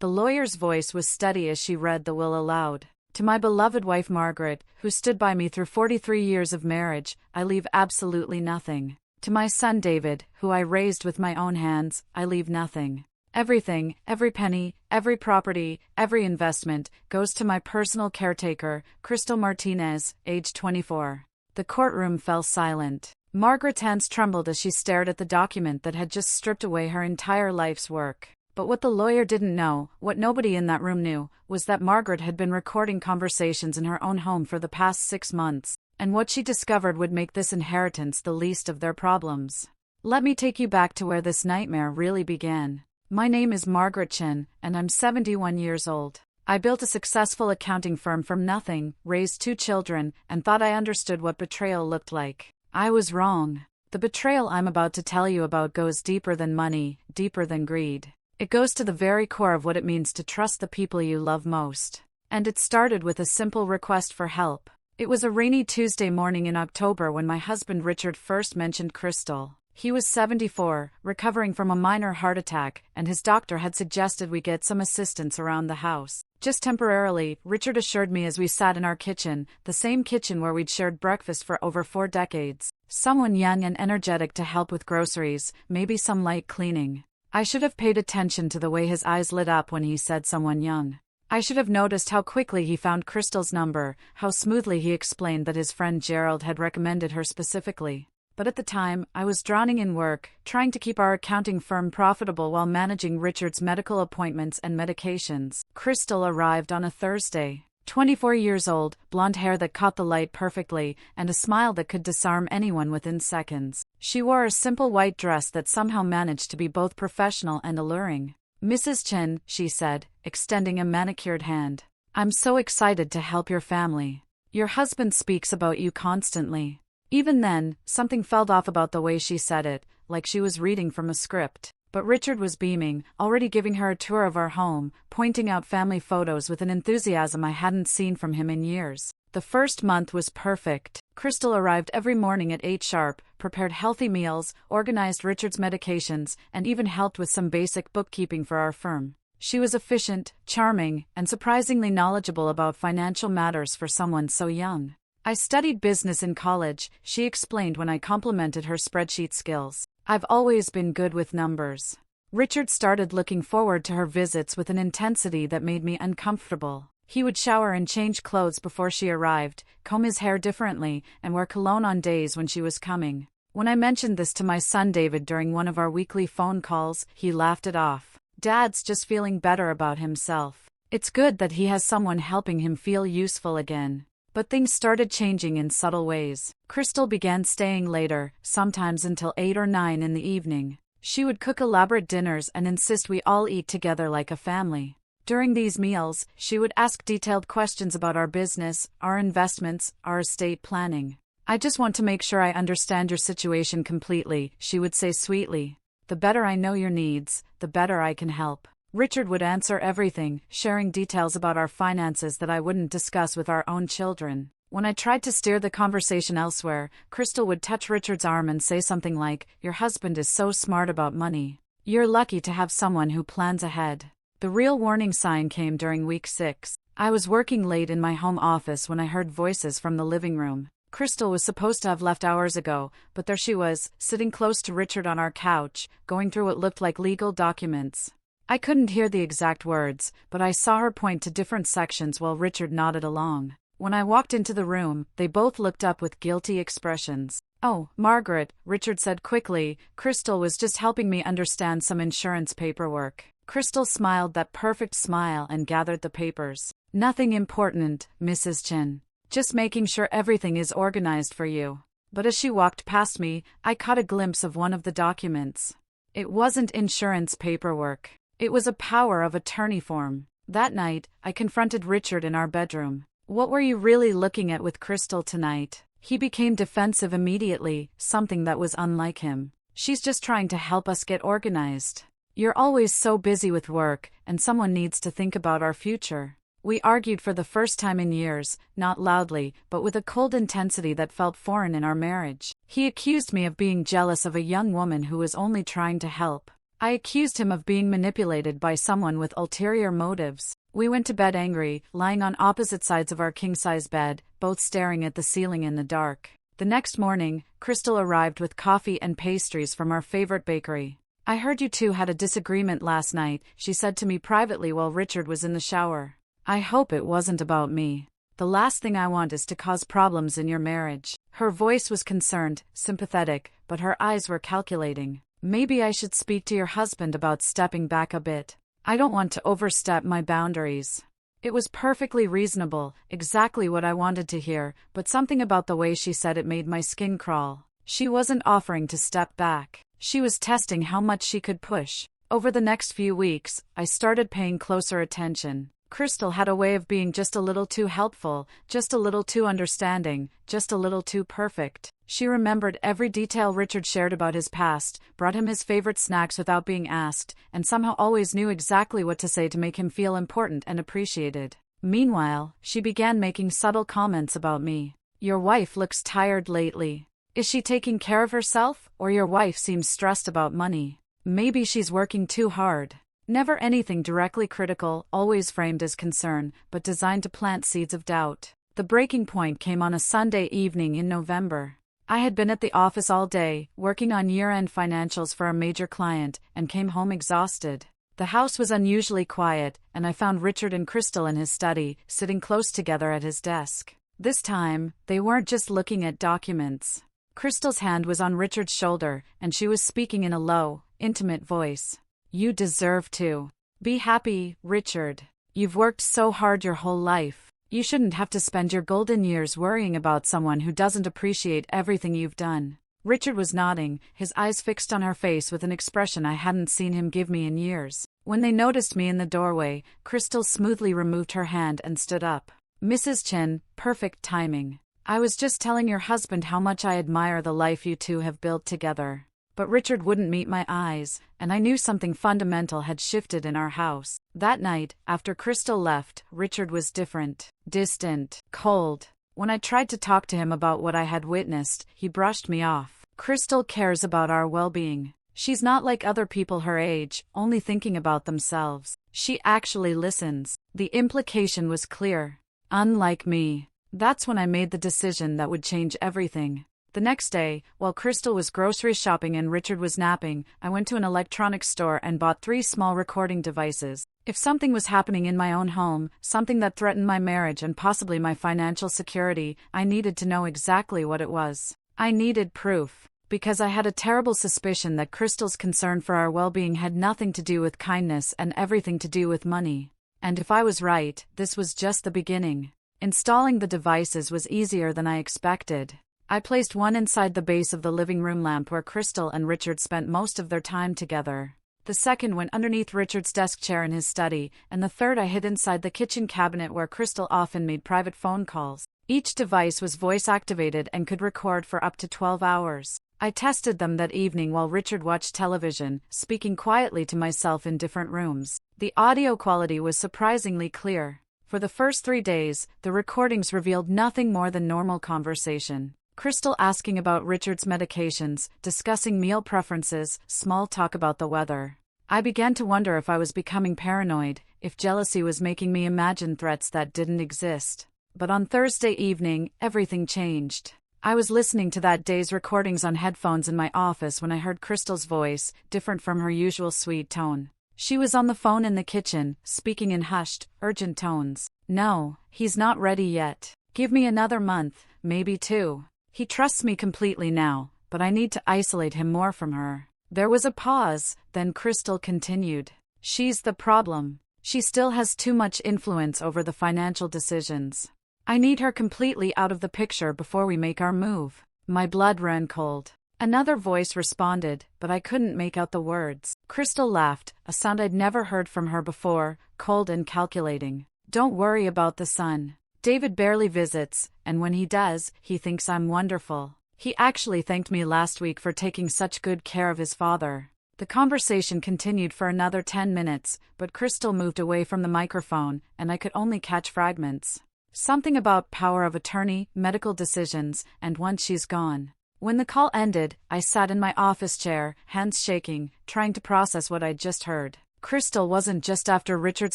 The lawyer's voice was steady as she read the will aloud. To my beloved wife Margaret, who stood by me through 43 years of marriage, I leave absolutely nothing. To my son David, who I raised with my own hands, I leave nothing. Everything, every penny, every property, every investment, goes to my personal caretaker, Crystal Martinez, age 24. The courtroom fell silent. Margaret's hands trembled as she stared at the document that had just stripped away her entire life's work. But what the lawyer didn't know, what nobody in that room knew, was that Margaret had been recording conversations in her own home for the past 6 months, and what she discovered would make this inheritance the least of their problems. Let me take you back to where this nightmare really began. My name is Margaret Chin, and I'm 71 years old. I built a successful accounting firm from nothing, raised 2 children, and thought I understood what betrayal looked like. I was wrong. The betrayal I'm about to tell you about goes deeper than money, deeper than greed. It goes to the very core of what it means to trust the people you love most. And it started with a simple request for help. It was a rainy Tuesday morning in October when my husband Richard first mentioned Crystal. He was 74, recovering from a minor heart attack, and his doctor had suggested we get some assistance around the house. Just temporarily, Richard assured me as we sat in our kitchen, the same kitchen where we'd shared breakfast for over 4 decades. Someone young and energetic to help with groceries, maybe some light cleaning. I should have paid attention to the way his eyes lit up when he said someone young. I should have noticed how quickly he found Crystal's number, how smoothly he explained that his friend Gerald had recommended her specifically. But at the time, I was drowning in work, trying to keep our accounting firm profitable while managing Richard's medical appointments and medications. Crystal arrived on a Thursday. 24 years old, blonde hair that caught the light perfectly, and a smile that could disarm anyone within seconds. She wore a simple white dress that somehow managed to be both professional and alluring. "Mrs. Chen," she said, extending a manicured hand. "I'm so excited to help your family. Your husband speaks about you constantly." Even then, something felt off about the way she said it, like she was reading from a script. But Richard was beaming, already giving her a tour of our home, pointing out family photos with an enthusiasm I hadn't seen from him in years. The first month was perfect. Crystal arrived every morning at 8 sharp, prepared healthy meals, organized Richard's medications, and even helped with some basic bookkeeping for our firm. She was efficient, charming, and surprisingly knowledgeable about financial matters for someone so young. "I studied business in college," she explained when I complimented her spreadsheet skills. "I've always been good with numbers." Richard started looking forward to her visits with an intensity that made me uncomfortable. He would shower and change clothes before she arrived, comb his hair differently, and wear cologne on days when she was coming. When I mentioned this to my son David during one of our weekly phone calls, he laughed it off. "Dad's just feeling better about himself. It's good that he has someone helping him feel useful again." But things started changing in subtle ways. Crystal began staying later, sometimes until 8 or 9 in the evening. She would cook elaborate dinners and insist we all eat together like a family. During these meals, she would ask detailed questions about our business, our investments, our estate planning. "I just want to make sure I understand your situation completely," she would say sweetly. "The better I know your needs, the better I can help." Richard would answer everything, sharing details about our finances that I wouldn't discuss with our own children. When I tried to steer the conversation elsewhere, Crystal would touch Richard's arm and say something like, "Your husband is so smart about money. You're lucky to have someone who plans ahead." The real warning sign came during week 6. I was working late in my home office when I heard voices from the living room. Crystal was supposed to have left hours ago, but there she was, sitting close to Richard on our couch, going through what looked like legal documents. I couldn't hear the exact words, but I saw her point to different sections while Richard nodded along. When I walked into the room, they both looked up with guilty expressions. "Oh, Margaret," Richard said quickly, "Crystal was just helping me understand some insurance paperwork." Crystal smiled that perfect smile and gathered the papers. "Nothing important, Mrs. Chin. Just making sure everything is organized for you." But as she walked past me, I caught a glimpse of one of the documents. It wasn't insurance paperwork. It was a power of attorney form. That night, I confronted Richard in our bedroom. "What were you really looking at with Crystal tonight?" He became defensive immediately, something that was unlike him. "She's just trying to help us get organized. You're always so busy with work, and someone needs to think about our future." We argued for the first time in years, not loudly, but with a cold intensity that felt foreign in our marriage. He accused me of being jealous of a young woman who was only trying to help. I accused him of being manipulated by someone with ulterior motives. We went to bed angry, lying on opposite sides of our king-size bed, both staring at the ceiling in the dark. The next morning, Crystal arrived with coffee and pastries from our favorite bakery. "I heard you two had a disagreement last night," she said to me privately while Richard was in the shower. "I hope it wasn't about me. The last thing I want is to cause problems in your marriage." Her voice was concerned, sympathetic, but her eyes were calculating. "Maybe I should speak to your husband about stepping back a bit. I don't want to overstep my boundaries." It was perfectly reasonable, exactly what I wanted to hear, but something about the way she said it made my skin crawl. She wasn't offering to step back. She was testing how much she could push. Over the next few weeks, I started paying closer attention. Crystal had a way of being just a little too helpful, just a little too understanding, just a little too perfect. She remembered every detail Richard shared about his past, brought him his favorite snacks without being asked, and somehow always knew exactly what to say to make him feel important and appreciated. Meanwhile, she began making subtle comments about me. "Your wife looks tired lately. Is she taking care of herself, or your wife seems stressed about money? Maybe she's working too hard." Never anything directly critical, always framed as concern, but designed to plant seeds of doubt. The breaking point came on a Sunday evening in November. I had been at the office all day, working on year-end financials for a major client, and came home exhausted. The house was unusually quiet, and I found Richard and Crystal in his study, sitting close together at his desk. This time, they weren't just looking at documents. Crystal's hand was on Richard's shoulder, and she was speaking in a low, intimate voice. "You deserve to be happy, Richard. You've worked so hard your whole life. You shouldn't have to spend your golden years worrying about someone who doesn't appreciate everything you've done." Richard was nodding, his eyes fixed on her face with an expression I hadn't seen him give me in years. When they noticed me in the doorway, Crystal smoothly removed her hand and stood up. "Mrs. Chin, perfect timing. I was just telling your husband how much I admire the life you two have built together." But Richard wouldn't meet my eyes, and I knew something fundamental had shifted in our house. That night, after Crystal left, Richard was different. Distant, cold. When I tried to talk to him about what I had witnessed, he brushed me off. "Crystal cares about our well-being. She's not like other people her age, only thinking about themselves. She actually listens." The implication was clear. Unlike me. That's when I made the decision that would change everything. The next day, while Crystal was grocery shopping and Richard was napping, I went to an electronics store and bought 3 small recording devices. If something was happening in my own home, something that threatened my marriage and possibly my financial security, I needed to know exactly what it was. I needed proof, because I had a terrible suspicion that Crystal's concern for our well-being had nothing to do with kindness and everything to do with money. And if I was right, this was just the beginning. Installing the devices was easier than I expected. I placed one inside the base of the living room lamp where Crystal and Richard spent most of their time together. The second went underneath Richard's desk chair in his study, and the third I hid inside the kitchen cabinet where Crystal often made private phone calls. Each device was voice-activated and could record for up to 12 hours. I tested them that evening while Richard watched television, speaking quietly to myself in different rooms. The audio quality was surprisingly clear. For the first 3 days, the recordings revealed nothing more than normal conversation. Crystal asking about Richard's medications, discussing meal preferences, small talk about the weather. I began to wonder if I was becoming paranoid, if jealousy was making me imagine threats that didn't exist. But on Thursday evening, everything changed. I was listening to that day's recordings on headphones in my office when I heard Crystal's voice, different from her usual sweet tone. She was on the phone in the kitchen, speaking in hushed, urgent tones. "No, he's not ready yet. Give me another month, maybe 2. He trusts me completely now, but I need to isolate him more from her." There was a pause, then Crystal continued. "She's the problem. She still has too much influence over the financial decisions. I need her completely out of the picture before we make our move." My blood ran cold. Another voice responded, but I couldn't make out the words. Crystal laughed, a sound I'd never heard from her before, cold and calculating. "Don't worry about the son. David barely visits, and when he does, he thinks I'm wonderful. He actually thanked me last week for taking such good care of his father." The conversation continued for another 10 minutes, but Crystal moved away from the microphone, and I could only catch fragments. Something about power of attorney, medical decisions, and once she's gone. When the call ended, I sat in my office chair, hands shaking, trying to process what I'd just heard. Crystal wasn't just after Richard's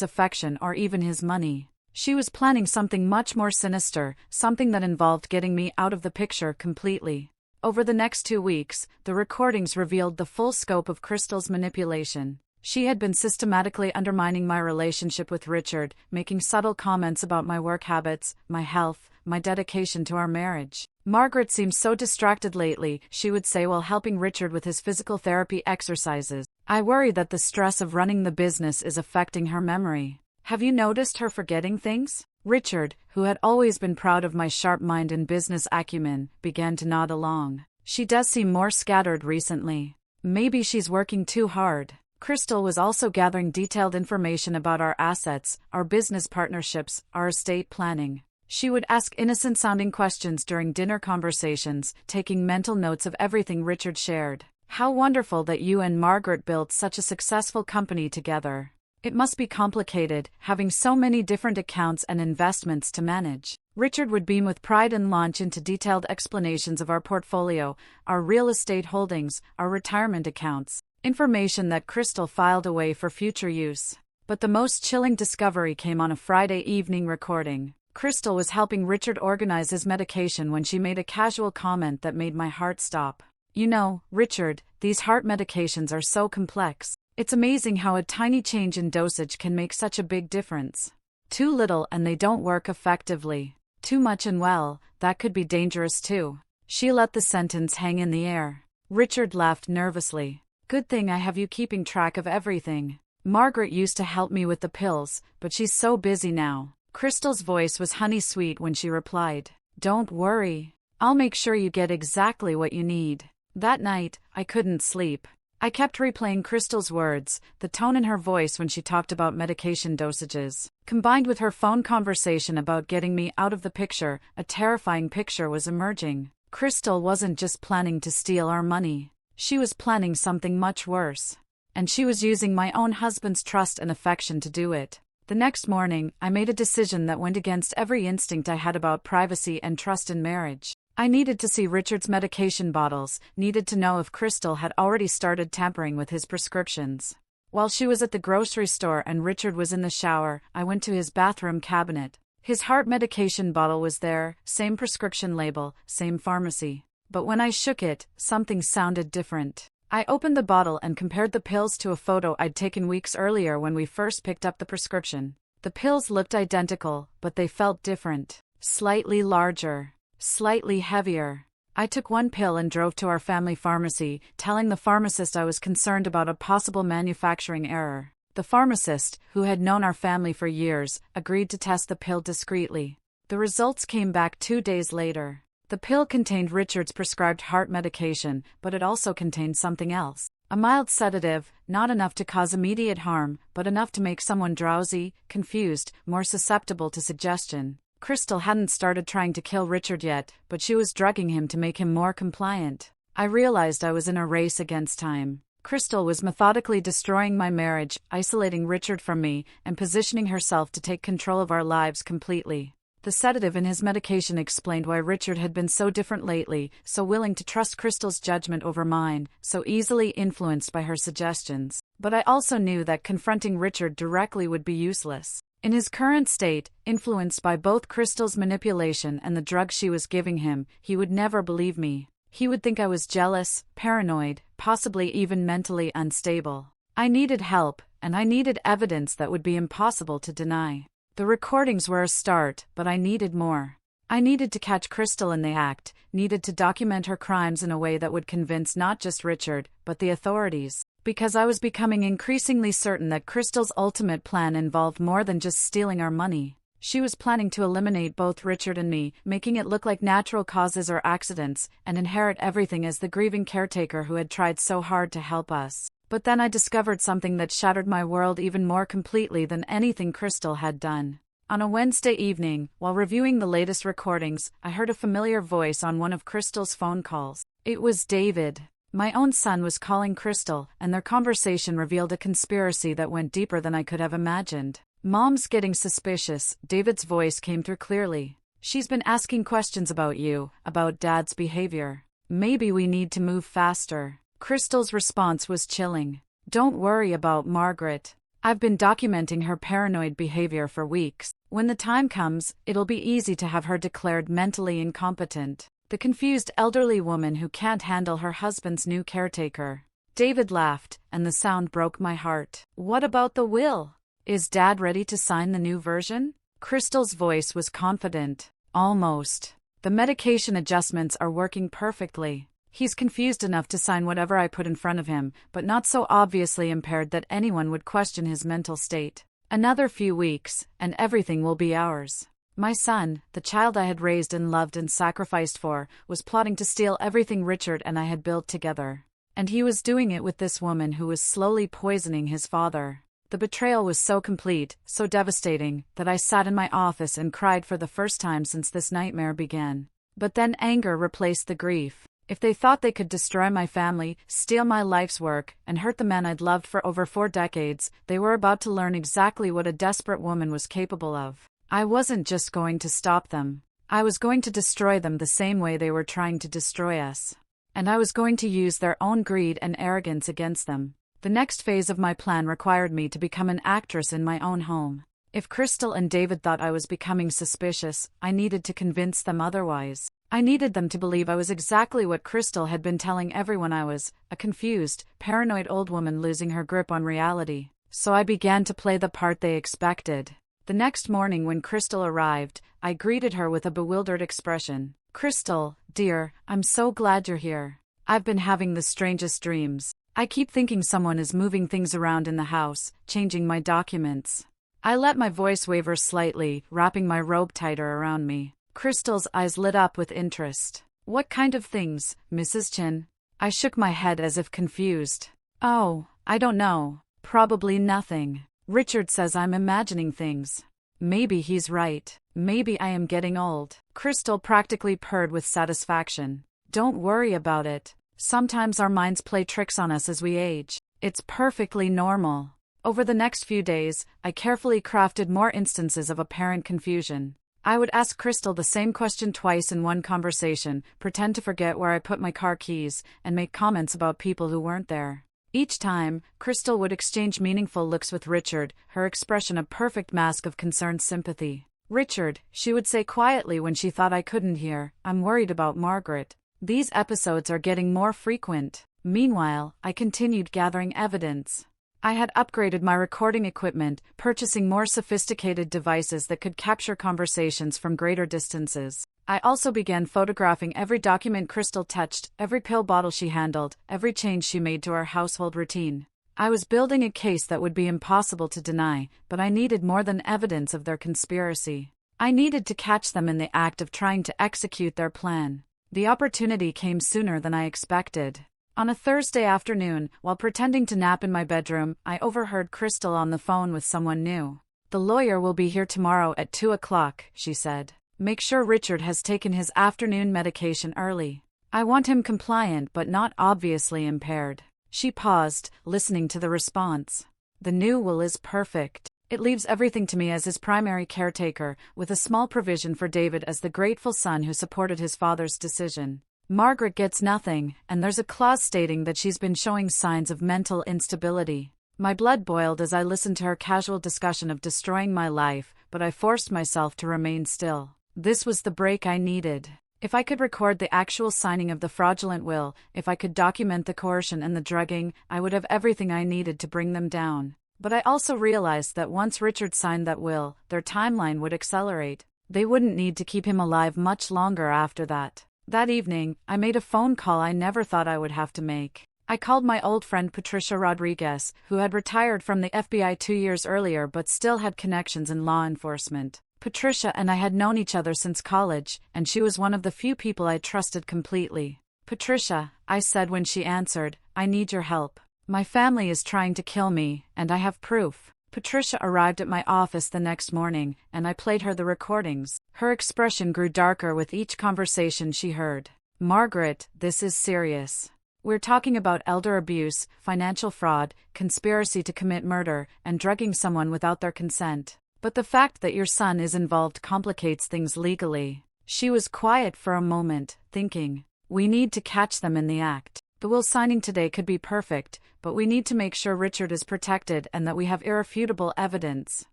affection or even his money. She was planning something much more sinister, something that involved getting me out of the picture completely. Over the next 2 weeks, the recordings revealed the full scope of Crystal's manipulation. She had been systematically undermining my relationship with Richard, making subtle comments about my work habits, my health, my dedication to our marriage. Margaret seems so distracted lately, she would say while helping Richard with his physical therapy exercises. I worry that the stress of running the business is affecting her memory. Have you noticed her forgetting things? Richard, who had always been proud of my sharp mind and business acumen, began to nod along. She does seem more scattered recently. Maybe she's working too hard. Crystal was also gathering detailed information about our assets, our business partnerships, our estate planning. She would ask innocent-sounding questions during dinner conversations, taking mental notes of everything Richard shared. How wonderful that you and Margaret built such a successful company together. It must be complicated, having so many different accounts and investments to manage. Richard would beam with pride and launch into detailed explanations of our portfolio, our real estate holdings, our retirement accounts, information that Crystal filed away for future use. But the most chilling discovery came on a Friday evening recording. Crystal was helping Richard organize his medication when she made a casual comment that made my heart stop. You know, Richard, these heart medications are so complex. It's amazing how a tiny change in dosage can make such a big difference. Too little and they don't work effectively. Too much and well, that could be dangerous too. She let the sentence hang in the air. Richard laughed nervously. Good thing I have you keeping track of everything. Margaret used to help me with the pills, but she's so busy now. Crystal's voice was honey-sweet when she replied, Don't worry. I'll make sure you get exactly what you need. That night, I couldn't sleep. I kept replaying Crystal's words, the tone in her voice when she talked about medication dosages. Combined with her phone conversation about getting me out of the picture, a terrifying picture was emerging. Crystal wasn't just planning to steal our money. She was planning something much worse. And she was using my own husband's trust and affection to do it. The next morning, I made a decision that went against every instinct I had about privacy and trust in marriage. I needed to see Richard's medication bottles, needed to know if Crystal had already started tampering with his prescriptions. While she was at the grocery store and Richard was in the shower, I went to his bathroom cabinet. His heart medication bottle was there, same prescription label, same pharmacy. But when I shook it, something sounded different. I opened the bottle and compared the pills to a photo I'd taken weeks earlier when we first picked up the prescription. The pills looked identical, but they felt different. Slightly larger. Slightly heavier. I took one pill and drove to our family pharmacy, telling the pharmacist I was concerned about a possible manufacturing error. The pharmacist, who had known our family for years, agreed to test the pill discreetly. The results came back 2 days later. The pill contained Richard's prescribed heart medication, but it also contained something else. A mild sedative, not enough to cause immediate harm, but enough to make someone drowsy, confused, more susceptible to suggestion. Crystal hadn't started trying to kill Richard yet, but she was drugging him to make him more compliant. I realized I was in a race against time. Crystal was methodically destroying my marriage, isolating Richard from me, and positioning herself to take control of our lives completely. The sedative in his medication explained why Richard had been so different lately, so willing to trust Crystal's judgment over mine, so easily influenced by her suggestions. But I also knew that confronting Richard directly would be useless. In his current state, influenced by both Crystal's manipulation and the drug she was giving him, he would never believe me. He would think I was jealous, paranoid, possibly even mentally unstable. I needed help, and I needed evidence that would be impossible to deny. The recordings were a start, but I needed more. I needed to catch Crystal in the act, needed to document her crimes in a way that would convince not just Richard, but the authorities. Because I was becoming increasingly certain that Crystal's ultimate plan involved more than just stealing our money. She was planning to eliminate both Richard and me, making it look like natural causes or accidents, and inherit everything as the grieving caretaker who had tried so hard to help us. But then I discovered something that shattered my world even more completely than anything Crystal had done. On a Wednesday evening, while reviewing the latest recordings, I heard a familiar voice on one of Crystal's phone calls. It was David. My own son was calling Crystal, and their conversation revealed a conspiracy that went deeper than I could have imagined. Mom's getting suspicious, David's voice came through clearly. She's been asking questions about you, about Dad's behavior. Maybe we need to move faster. Crystal's response was chilling. Don't worry about Margaret. I've been documenting her paranoid behavior for weeks. When the time comes, it'll be easy to have her declared mentally incompetent. The confused elderly woman who can't handle her husband's new caretaker. David laughed, and the sound broke my heart. What about the will? Is Dad ready to sign the new version? Crystal's voice was confident. Almost. The medication adjustments are working perfectly. He's confused enough to sign whatever I put in front of him, but not so obviously impaired that anyone would question his mental state. Another few weeks, and everything will be ours. My son, the child I had raised and loved and sacrificed for, was plotting to steal everything Richard and I had built together. And he was doing it with this woman who was slowly poisoning his father. The betrayal was so complete, so devastating, that I sat in my office and cried for the first time since this nightmare began. But then anger replaced the grief. If they thought they could destroy my family, steal my life's work, and hurt the man I'd loved for over 4 decades, they were about to learn exactly what a desperate woman was capable of. I wasn't just going to stop them. I was going to destroy them the same way they were trying to destroy us. And I was going to use their own greed and arrogance against them. The next phase of my plan required me to become an actress in my own home. If Crystal and David thought I was becoming suspicious, I needed to convince them otherwise. I needed them to believe I was exactly what Crystal had been telling everyone I was, a confused, paranoid old woman losing her grip on reality. So I began to play the part they expected. The next morning when Crystal arrived, I greeted her with a bewildered expression. Crystal, dear, I'm so glad you're here. I've been having the strangest dreams. I keep thinking someone is moving things around in the house, changing my documents. I let my voice waver slightly, wrapping my robe tighter around me. Crystal's eyes lit up with interest. What kind of things, Mrs. Chin? I shook my head as if confused. Oh, I don't know. Probably nothing. Richard says I'm imagining things. Maybe he's right. Maybe I am getting old. Crystal practically purred with satisfaction. Don't worry about it. Sometimes our minds play tricks on us as we age. It's perfectly normal. Over the next few days, I carefully crafted more instances of apparent confusion. I would ask Crystal the same question twice in one conversation, pretend to forget where I put my car keys, and make comments about people who weren't there. Each time, Crystal would exchange meaningful looks with Richard, her expression a perfect mask of concerned sympathy. Richard, she would say quietly when she thought I couldn't hear, I'm worried about Margaret. These episodes are getting more frequent. Meanwhile, I continued gathering evidence. I had upgraded my recording equipment, purchasing more sophisticated devices that could capture conversations from greater distances. I also began photographing every document Crystal touched, every pill bottle she handled, every change she made to our household routine. I was building a case that would be impossible to deny, but I needed more than evidence of their conspiracy. I needed to catch them in the act of trying to execute their plan. The opportunity came sooner than I expected. On a Thursday afternoon, while pretending to nap in my bedroom, I overheard Crystal on the phone with someone new. The lawyer will be here tomorrow at 2 o'clock, she said. Make sure Richard has taken his afternoon medication early. I want him compliant but not obviously impaired. She paused, listening to the response. The new will is perfect. It leaves everything to me as his primary caretaker, with a small provision for David as the grateful son who supported his father's decision. Margaret gets nothing, and there's a clause stating that she's been showing signs of mental instability. My blood boiled as I listened to her casual discussion of destroying my life, but I forced myself to remain still. This was the break I needed. If I could record the actual signing of the fraudulent will, if I could document the coercion and the drugging, I would have everything I needed to bring them down. But I also realized that once Richard signed that will, their timeline would accelerate. They wouldn't need to keep him alive much longer after that. That evening, I made a phone call I never thought I would have to make. I called my old friend Patricia Rodriguez, who had retired from the FBI 2 years earlier but still had connections in law enforcement. Patricia and I had known each other since college, and she was one of the few people I trusted completely. Patricia, I said when she answered, I need your help. My family is trying to kill me, and I have proof. Patricia arrived at my office the next morning, and I played her the recordings. Her expression grew darker with each conversation she heard. Margaret, this is serious. We're talking about elder abuse, financial fraud, conspiracy to commit murder, and drugging someone without their consent. But the fact that your son is involved complicates things legally. She was quiet for a moment, thinking. We need to catch them in the act. The will signing today could be perfect, but we need to make sure Richard is protected and that we have irrefutable evidence.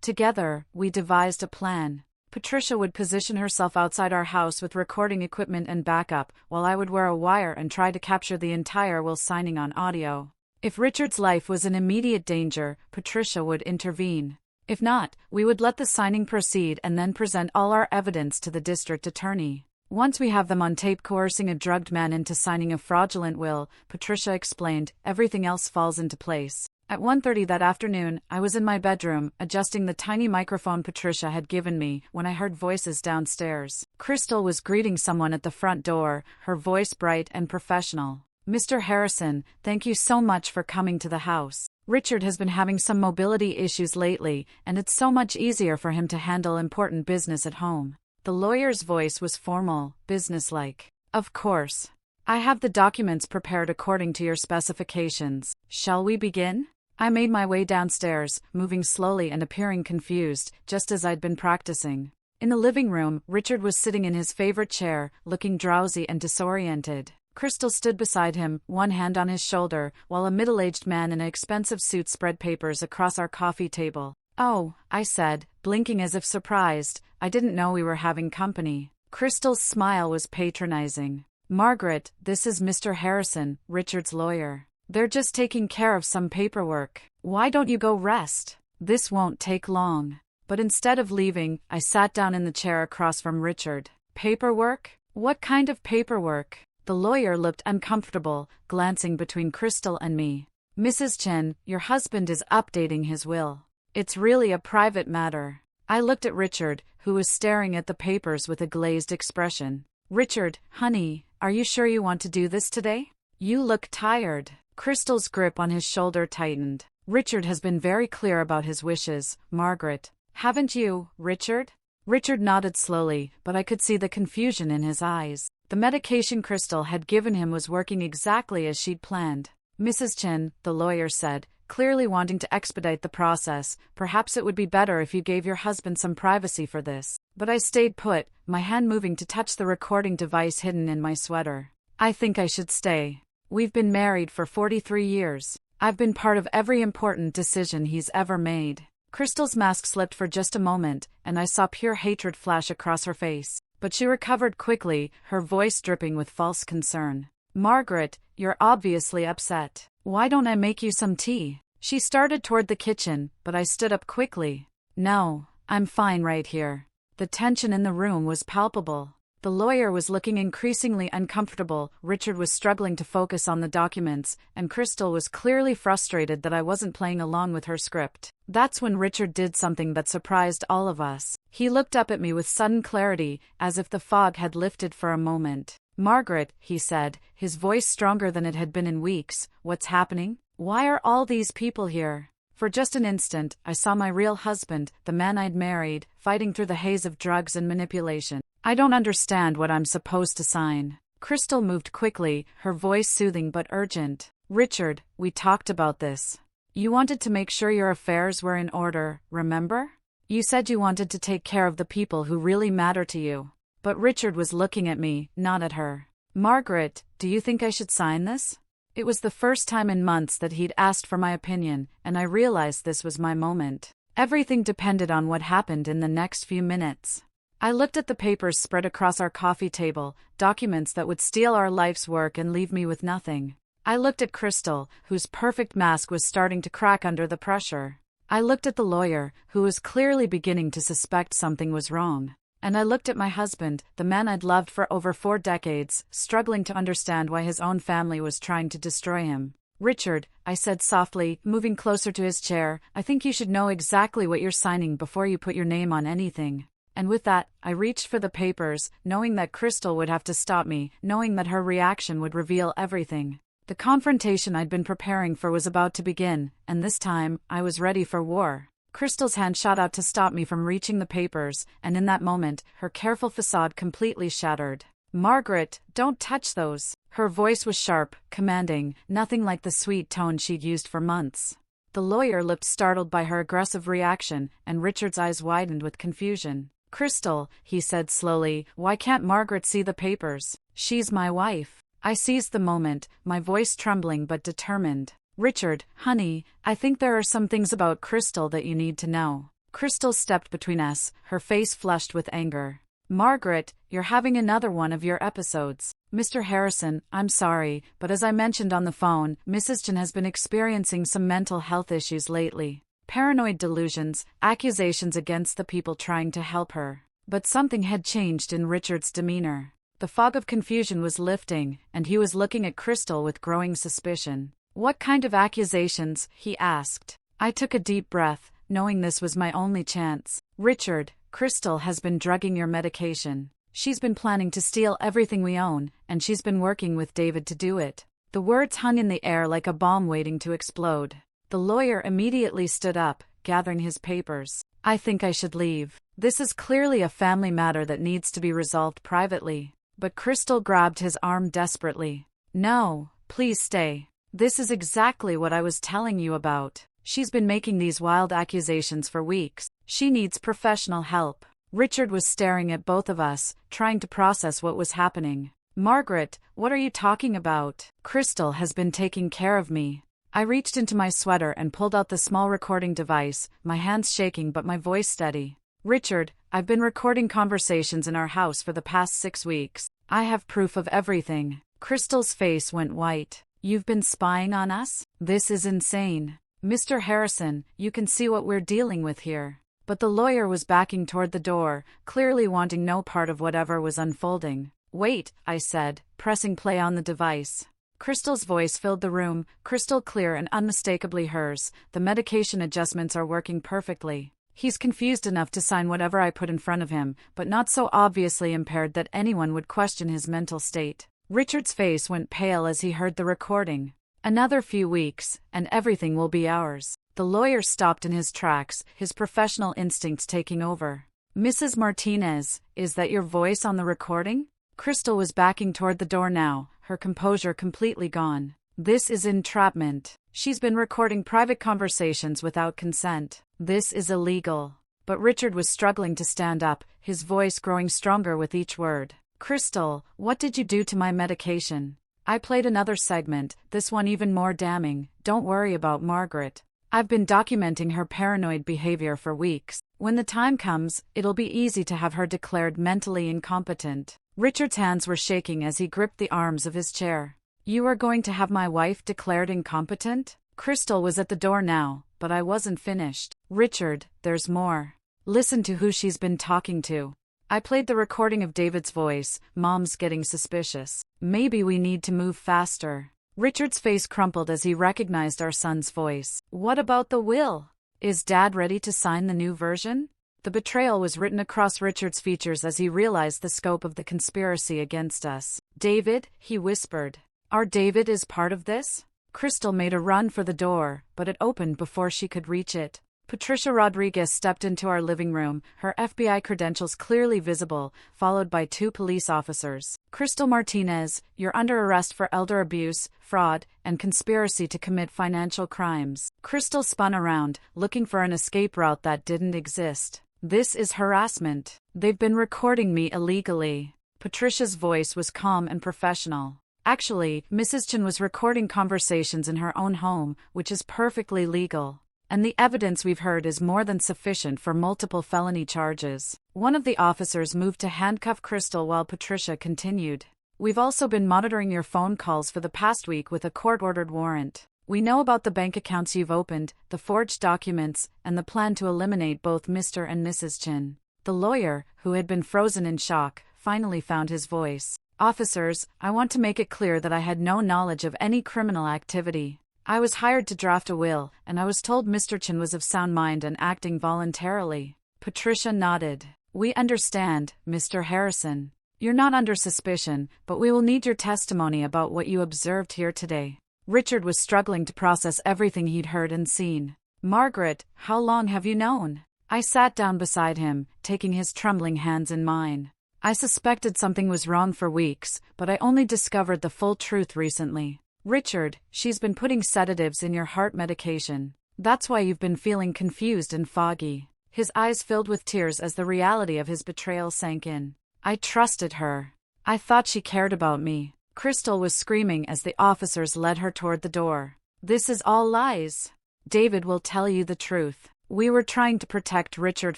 Together, we devised a plan. Patricia would position herself outside our house with recording equipment and backup, while I would wear a wire and try to capture the entire will signing on audio. If Richard's life was in immediate danger, Patricia would intervene. If not, we would let the signing proceed and then present all our evidence to the district attorney. Once we have them on tape coercing a drugged man into signing a fraudulent will, Patricia explained, everything else falls into place. At 1:30 that afternoon, I was in my bedroom, adjusting the tiny microphone Patricia had given me, when I heard voices downstairs. Crystal was greeting someone at the front door, her voice bright and professional. "Mr. Harrison, thank you so much for coming to the house. Richard has been having some mobility issues lately, and it's so much easier for him to handle important business at home." The lawyer's voice was formal, businesslike. "Of course. I have the documents prepared according to your specifications. Shall we begin?" I made my way downstairs, moving slowly and appearing confused, just as I'd been practicing. In the living room, Richard was sitting in his favorite chair, looking drowsy and disoriented. Crystal stood beside him, one hand on his shoulder, while a middle-aged man in an expensive suit spread papers across our coffee table. "Oh," I said, blinking as if surprised, "I didn't know we were having company." Crystal's smile was patronizing. "Margaret, this is Mr. Harrison, Richard's lawyer. They're just taking care of some paperwork. Why don't you go rest? This won't take long." But instead of leaving, I sat down in the chair across from Richard. "Paperwork? What kind of paperwork?" The lawyer looked uncomfortable, glancing between Crystal and me. "Mrs. Chen, your husband is updating his will. It's really a private matter." I looked at Richard, who was staring at the papers with a glazed expression. "Richard, honey, are you sure you want to do this today? You look tired." Crystal's grip on his shoulder tightened. "Richard has been very clear about his wishes, Margaret. Haven't you, Richard?" Richard nodded slowly, but I could see the confusion in his eyes. The medication Crystal had given him was working exactly as she'd planned. "Mrs. Chen," the lawyer said, clearly wanting to expedite the process, "perhaps it would be better if you gave your husband some privacy for this." But I stayed put, my hand moving to touch the recording device hidden in my sweater. "I think I should stay. We've been married for 43 years. I've been part of every important decision he's ever made." Crystal's mask slipped for just a moment, and I saw pure hatred flash across her face. But she recovered quickly, her voice dripping with false concern. "Margaret, you're obviously upset. Why don't I make you some tea?" She started toward the kitchen, but I stood up quickly. "No, I'm fine right here." The tension in the room was palpable. The lawyer was looking increasingly uncomfortable, Richard was struggling to focus on the documents, and Crystal was clearly frustrated that I wasn't playing along with her script. That's when Richard did something that surprised all of us. He looked up at me with sudden clarity, as if the fog had lifted for a moment. "Margaret," he said, his voice stronger than it had been in weeks, "what's happening? Why are all these people here?" For just an instant, I saw my real husband, the man I'd married, fighting through the haze of drugs and manipulation. "I don't understand what I'm supposed to sign." Crystal moved quickly, her voice soothing but urgent. "Richard, we talked about this. You wanted to make sure your affairs were in order, remember? You said you wanted to take care of the people who really matter to you." But Richard was looking at me, not at her. "Margaret, do you think I should sign this?" It was the first time in months that he'd asked for my opinion, and I realized this was my moment. Everything depended on what happened in the next few minutes. I looked at the papers spread across our coffee table, documents that would steal our life's work and leave me with nothing. I looked at Crystal, whose perfect mask was starting to crack under the pressure. I looked at the lawyer, who was clearly beginning to suspect something was wrong. And I looked at my husband, the man I'd loved for over 4 decades, struggling to understand why his own family was trying to destroy him. "Richard," I said softly, moving closer to his chair, "I think you should know exactly what you're signing before you put your name on anything." And with that, I reached for the papers, knowing that Crystal would have to stop me, knowing that her reaction would reveal everything. The confrontation I'd been preparing for was about to begin, and this time, I was ready for war. Crystal's hand shot out to stop me from reaching the papers, and in that moment, her careful facade completely shattered. "Margaret, don't touch those." Her voice was sharp, commanding, nothing like the sweet tone she'd used for months. The lawyer looked startled by her aggressive reaction, and Richard's eyes widened with confusion. "Crystal," he said slowly, "why can't Margaret see the papers? She's my wife. I seized the moment, my voice trembling but determined. Richard, honey, I think there are some things about Crystal that you need to know. Crystal stepped between us, her face flushed with anger. Margaret, you're having another one of your episodes. Mr. Harrison, I'm sorry, but as I mentioned on the phone, Mrs. Chen has been experiencing some mental health issues lately. Paranoid delusions, accusations against the people trying to help her. But something had changed in Richard's demeanor. The fog of confusion was lifting, and he was looking at Crystal with growing suspicion. What kind of accusations? He asked. I took a deep breath, knowing this was my only chance. Richard, Crystal has been drugging your medication. She's been planning to steal everything we own, and she's been working with David to do it. The words hung in the air like a bomb waiting to explode. The lawyer immediately stood up, gathering his papers. I think I should leave. This is clearly a family matter that needs to be resolved privately. But Crystal grabbed his arm desperately. No, please stay. This is exactly what I was telling you about. She's been making these wild accusations for weeks. She needs professional help. Richard was staring at both of us, trying to process what was happening. Margaret, what are you talking about? Crystal has been taking care of me. I reached into my sweater and pulled out the small recording device, my hands shaking but my voice steady. Richard, I've been recording conversations in our house for the past 6 weeks. I have proof of everything. Crystal's face went white. You've been spying on us? This is insane. Mr. Harrison, you can see what we're dealing with here. But the lawyer was backing toward the door, clearly wanting no part of whatever was unfolding. Wait, I said, pressing play on the device. Crystal's voice filled the room, crystal clear and unmistakably hers. The medication adjustments are working perfectly. He's confused enough to sign whatever I put in front of him, but not so obviously impaired that anyone would question his mental state. Richard's face went pale as he heard the recording. Another few weeks, and everything will be ours. The lawyer stopped in his tracks, his professional instincts taking over. Mrs. Martinez, is that your voice on the recording? Crystal was backing toward the door now, her composure completely gone. This is entrapment. She's been recording private conversations without consent. This is illegal. But Richard was struggling to stand up, his voice growing stronger with each word. Crystal, what did you do to my medication? I played another segment, this one even more damning. Don't worry about Margaret. I've been documenting her paranoid behavior for weeks. When the time comes, it'll be easy to have her declared mentally incompetent. Richard's hands were shaking as he gripped the arms of his chair. You are going to have my wife declared incompetent? Crystal was at the door now, but I wasn't finished. Richard, there's more. Listen to who she's been talking to. I played the recording of David's voice. Mom's getting suspicious. Maybe we need to move faster. Richard's face crumpled as he recognized our son's voice. What about the will? Is Dad ready to sign the new version? The betrayal was written across Richard's features as he realized the scope of the conspiracy against us. David, he whispered. Our David is part of this? Crystal made a run for the door, but it opened before she could reach it. Patricia Rodriguez stepped into our living room, her FBI credentials clearly visible, followed by 2 police officers. Crystal Martinez, you're under arrest for elder abuse, fraud, and conspiracy to commit financial crimes. Crystal spun around, looking for an escape route that didn't exist. This is harassment. They've been recording me illegally. Patricia's voice was calm and professional. Actually, Mrs. Chen was recording conversations in her own home, which is perfectly legal. And the evidence we've heard is more than sufficient for multiple felony charges. One of the officers moved to handcuff Crystal while Patricia continued. We've also been monitoring your phone calls for the past week with a court-ordered warrant. We know about the bank accounts you've opened, the forged documents, and the plan to eliminate both Mr. and Mrs. Chen. The lawyer, who had been frozen in shock, finally found his voice. Officers, I want to make it clear that I had no knowledge of any criminal activity. I was hired to draft a will, and I was told Mr. Chen was of sound mind and acting voluntarily. Patricia nodded. We understand, Mr. Harrison. You're not under suspicion, but we will need your testimony about what you observed here today. Richard was struggling to process everything he'd heard and seen. Margaret, how long have you known? I sat down beside him, taking his trembling hands in mine. I suspected something was wrong for weeks, but I only discovered the full truth recently. Richard, she's been putting sedatives in your heart medication. That's why you've been feeling confused and foggy. His eyes filled with tears as the reality of his betrayal sank in. I trusted her. I thought she cared about me. Crystal was screaming as the officers led her toward the door. This is all lies. David will tell you the truth. We were trying to protect Richard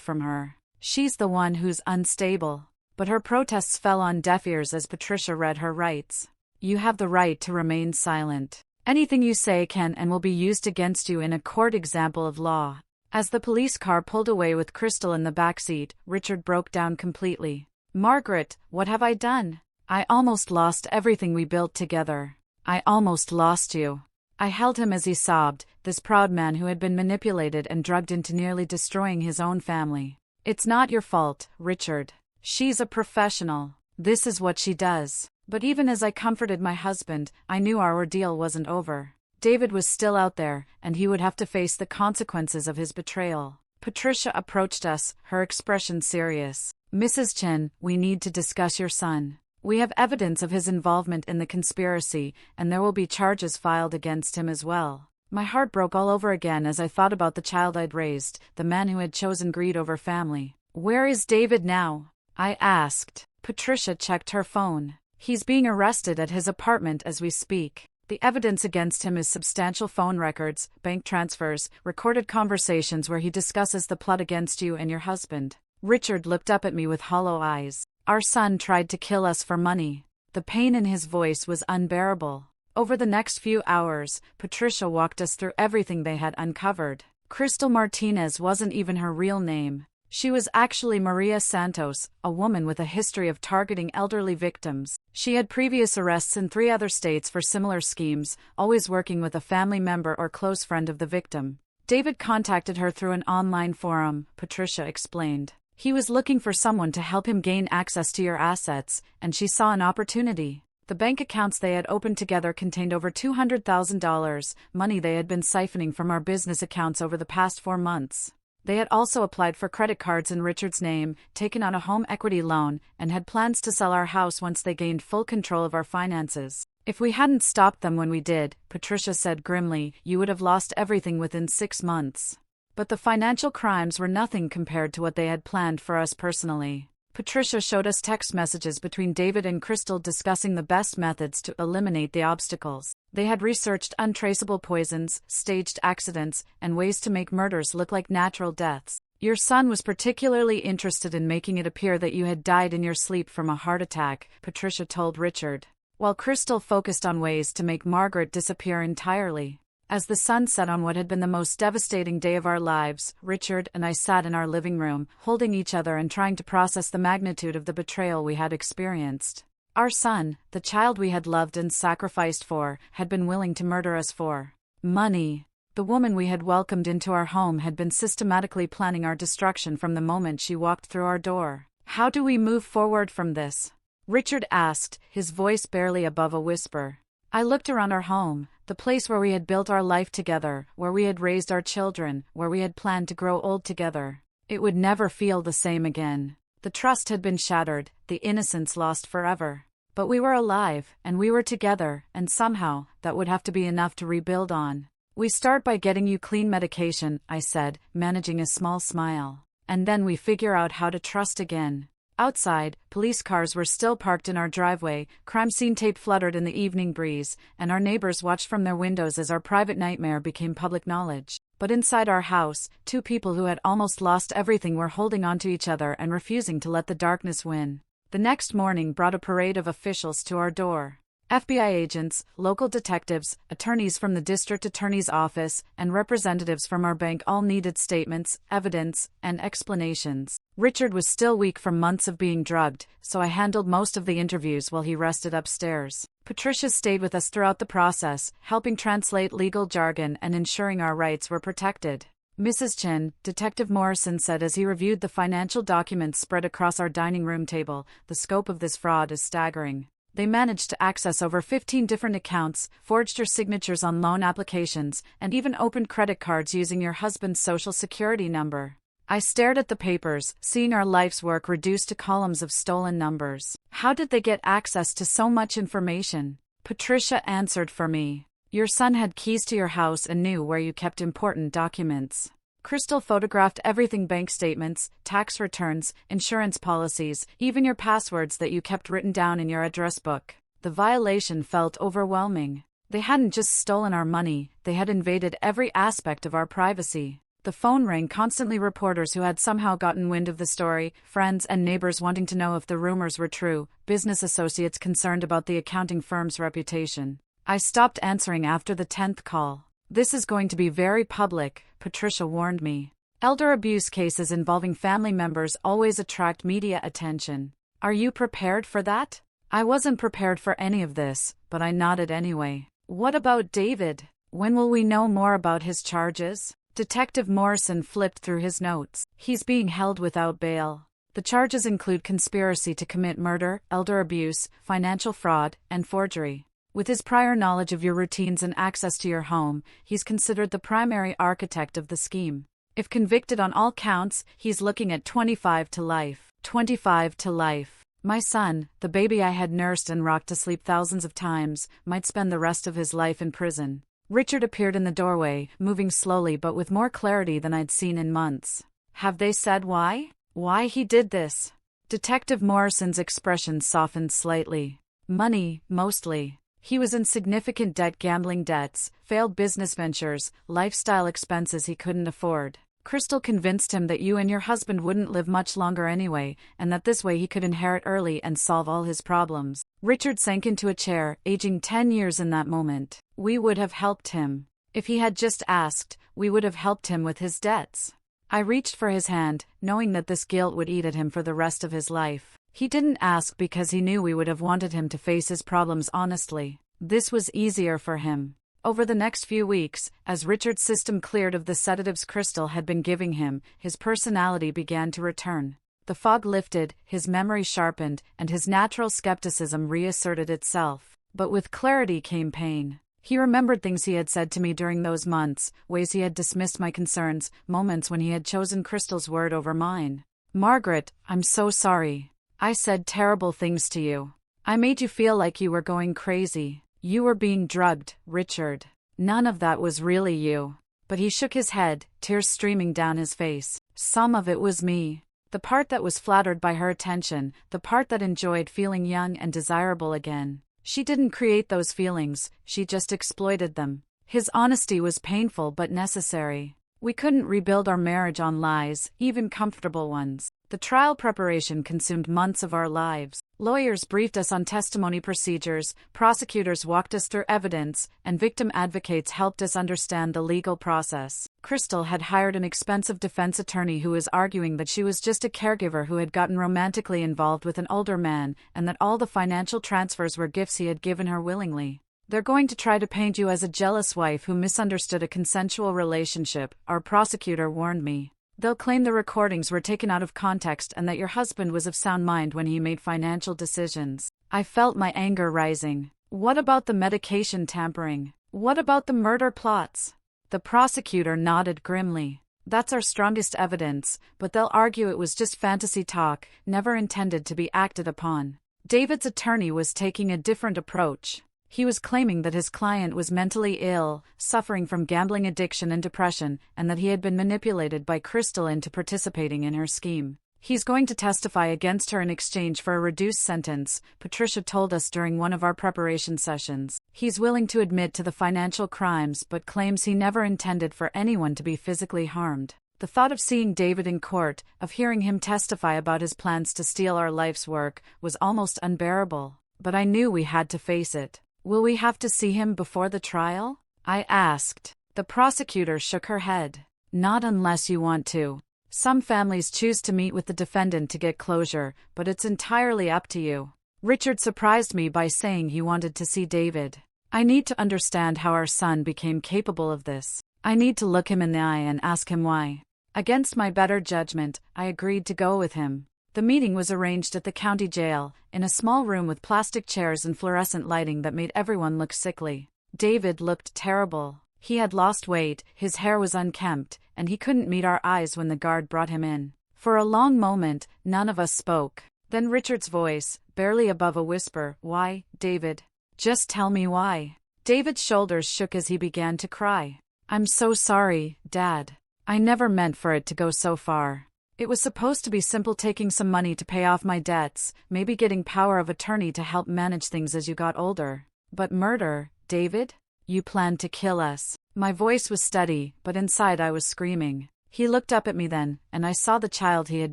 from her. She's the one who's unstable. But her protests fell on deaf ears as Patricia read her rights. You have the right to remain silent. Anything you say can and will be used against you in a court example of law. As the police car pulled away with Crystal in the backseat, Richard broke down completely. Margaret, what have I done? I almost lost everything we built together. I almost lost you. I held him as he sobbed, this proud man who had been manipulated and drugged into nearly destroying his own family. It's not your fault, Richard. She's a professional. This is what she does. But even as I comforted my husband, I knew our ordeal wasn't over. David was still out there, and he would have to face the consequences of his betrayal. Patricia approached us, her expression serious. Mrs. Chen, we need to discuss your son. We have evidence of his involvement in the conspiracy, and there will be charges filed against him as well. My heart broke all over again as I thought about the child I'd raised, the man who had chosen greed over family. Where is David now? I asked. Patricia checked her phone. He's being arrested at his apartment as we speak. The evidence against him is substantial phone records, bank transfers, recorded conversations where he discusses the plot against you and your husband. Richard looked up at me with hollow eyes. Our son tried to kill us for money. The pain in his voice was unbearable. Over the next few hours, Patricia walked us through everything they had uncovered. Crystal Martinez wasn't even her real name. She was actually Maria Santos, a woman with a history of targeting elderly victims. She had previous arrests in 3 other states for similar schemes, always working with a family member or close friend of the victim. David contacted her through an online forum, Patricia explained. He was looking for someone to help him gain access to your assets, and she saw an opportunity. The bank accounts they had opened together contained over $200,000, money they had been siphoning from our business accounts over the past 4 months. They had also applied for credit cards in Richard's name, taken on a home equity loan, and had plans to sell our house once they gained full control of our finances. If we hadn't stopped them when we did, Patricia said grimly, you would have lost everything within 6 months. But the financial crimes were nothing compared to what they had planned for us personally. Patricia showed us text messages between David and Crystal discussing the best methods to eliminate the obstacles. They had researched untraceable poisons, staged accidents, and ways to make murders look like natural deaths. Your son was particularly interested in making it appear that you had died in your sleep from a heart attack, Patricia told Richard, while Crystal focused on ways to make Margaret disappear entirely. As the sun set on what had been the most devastating day of our lives, Richard and I sat in our living room, holding each other and trying to process the magnitude of the betrayal we had experienced. Our son, the child we had loved and sacrificed for, had been willing to murder us for money. The woman we had welcomed into our home had been systematically planning our destruction from the moment she walked through our door. How do we move forward from this? Richard asked, his voice barely above a whisper. I looked around our home, the place where we had built our life together, where we had raised our children, where we had planned to grow old together. It would never feel the same again. The trust had been shattered, the innocence lost forever. But we were alive, and we were together, and somehow, that would have to be enough to rebuild on. We start by getting you clean medication, I said, managing a small smile. And then we figure out how to trust again. Outside, police cars were still parked in our driveway, crime scene tape fluttered in the evening breeze, and our neighbors watched from their windows as our private nightmare became public knowledge. But inside our house, 2 people who had almost lost everything were holding on to each other and refusing to let the darkness win. The next morning brought a parade of officials to our door. FBI agents, local detectives, attorneys from the district attorney's office, and representatives from our bank all needed statements, evidence, and explanations. Richard was still weak from months of being drugged, so I handled most of the interviews while he rested upstairs. Patricia stayed with us throughout the process, helping translate legal jargon and ensuring our rights were protected. Mrs. Chen, Detective Morrison said as he reviewed the financial documents spread across our dining room table, the scope of this fraud is staggering. They managed to access over 15 different accounts, forged your signatures on loan applications, and even opened credit cards using your husband's social security number. I stared at the papers, seeing our life's work reduced to columns of stolen numbers. How did they get access to so much information? Patricia answered for me. Your son had keys to your house and knew where you kept important documents. Crystal photographed everything: bank statements, tax returns, insurance policies, even your passwords that you kept written down in your address book. The violation felt overwhelming. They hadn't just stolen our money, they had invaded every aspect of our privacy. The phone rang constantly: reporters who had somehow gotten wind of the story, friends and neighbors wanting to know if the rumors were true, business associates concerned about the accounting firm's reputation. I stopped answering after the 10th call. "This is going to be very public," Patricia warned me. "Elder abuse cases involving family members always attract media attention. Are you prepared for that?" I wasn't prepared for any of this, but I nodded anyway. "What about David? When will we know more about his charges?" Detective Morrison flipped through his notes. "He's being held without bail. The charges include conspiracy to commit murder, elder abuse, financial fraud, and forgery. With his prior knowledge of your routines and access to your home, he's considered the primary architect of the scheme. If convicted on all counts, he's looking at 25 to life. 25 to life. My son, the baby I had nursed and rocked to sleep thousands of times, might spend the rest of his life in prison." Richard appeared in the doorway, moving slowly but with more clarity than I'd seen in months. "Have they said why? Why he did this?" Detective Morrison's expression softened slightly. "Money, mostly. He was in significant debt: gambling debts, failed business ventures, lifestyle expenses he couldn't afford. Crystal convinced him that you and your husband wouldn't live much longer anyway, and that this way he could inherit early and solve all his problems." Richard sank into a chair, aging 10 years in that moment. "We would have helped him. If he had just asked, we would have helped him with his debts." I reached for his hand, knowing that this guilt would eat at him for the rest of his life. He didn't ask because he knew we would have wanted him to face his problems honestly. This was easier for him. Over the next few weeks, as Richard's system cleared of the sedatives Crystal had been giving him, his personality began to return. The fog lifted, his memory sharpened, and his natural skepticism reasserted itself. But with clarity came pain. He remembered things he had said to me during those months, ways he had dismissed my concerns, moments when he had chosen Crystal's word over mine. "Margaret, I'm so sorry. I said terrible things to you. I made you feel like you were going crazy. You were being drugged, Richard. None of that was really you." But he shook his head, tears streaming down his face. "Some of it was me. The part that was flattered by her attention, the part that enjoyed feeling young and desirable again. She didn't create those feelings, she just exploited them." His honesty was painful but necessary. We couldn't rebuild our marriage on lies, even comfortable ones. The trial preparation consumed months of our lives. Lawyers briefed us on testimony procedures, prosecutors walked us through evidence, and victim advocates helped us understand the legal process. Crystal had hired an expensive defense attorney who was arguing that she was just a caregiver who had gotten romantically involved with an older man, and that all the financial transfers were gifts he had given her willingly. "They're going to try to paint you as a jealous wife who misunderstood a consensual relationship," our prosecutor warned me. "They'll claim the recordings were taken out of context and that your husband was of sound mind when he made financial decisions." I felt my anger rising. What about the medication tampering? What about the murder plots? The prosecutor nodded grimly. "That's our strongest evidence, but they'll argue it was just fantasy talk, never intended to be acted upon." David's attorney was taking a different approach. He was claiming that his client was mentally ill, suffering from gambling addiction and depression, and that he had been manipulated by Crystal into participating in her scheme. "He's going to testify against her in exchange for a reduced sentence," Patricia told us during one of our preparation sessions. "He's willing to admit to the financial crimes but claims he never intended for anyone to be physically harmed." The thought of seeing David in court, of hearing him testify about his plans to steal our life's work, was almost unbearable. But I knew we had to face it. "Will we have to see him before the trial?" I asked. The prosecutor shook her head. "Not unless you want to. Some families choose to meet with the defendant to get closure, but it's entirely up to you." Richard surprised me by saying he wanted to see David. "I need to understand how our son became capable of this. I need to look him in the eye and ask him why." Against my better judgment, I agreed to go with him. The meeting was arranged at the county jail, in a small room with plastic chairs and fluorescent lighting that made everyone look sickly. David looked terrible. He had lost weight, his hair was unkempt, and he couldn't meet our eyes when the guard brought him in. For a long moment, none of us spoke. Then Richard's voice, barely above a whisper, "Why, David? Just tell me why." David's shoulders shook as he began to cry. "I'm so sorry, Dad. I never meant for it to go so far. It was supposed to be simple, taking some money to pay off my debts, maybe getting power of attorney to help manage things as you got older. But murder, David? You planned to kill us. My voice was steady, but inside I was screaming. He looked up at me then, and I saw the child he had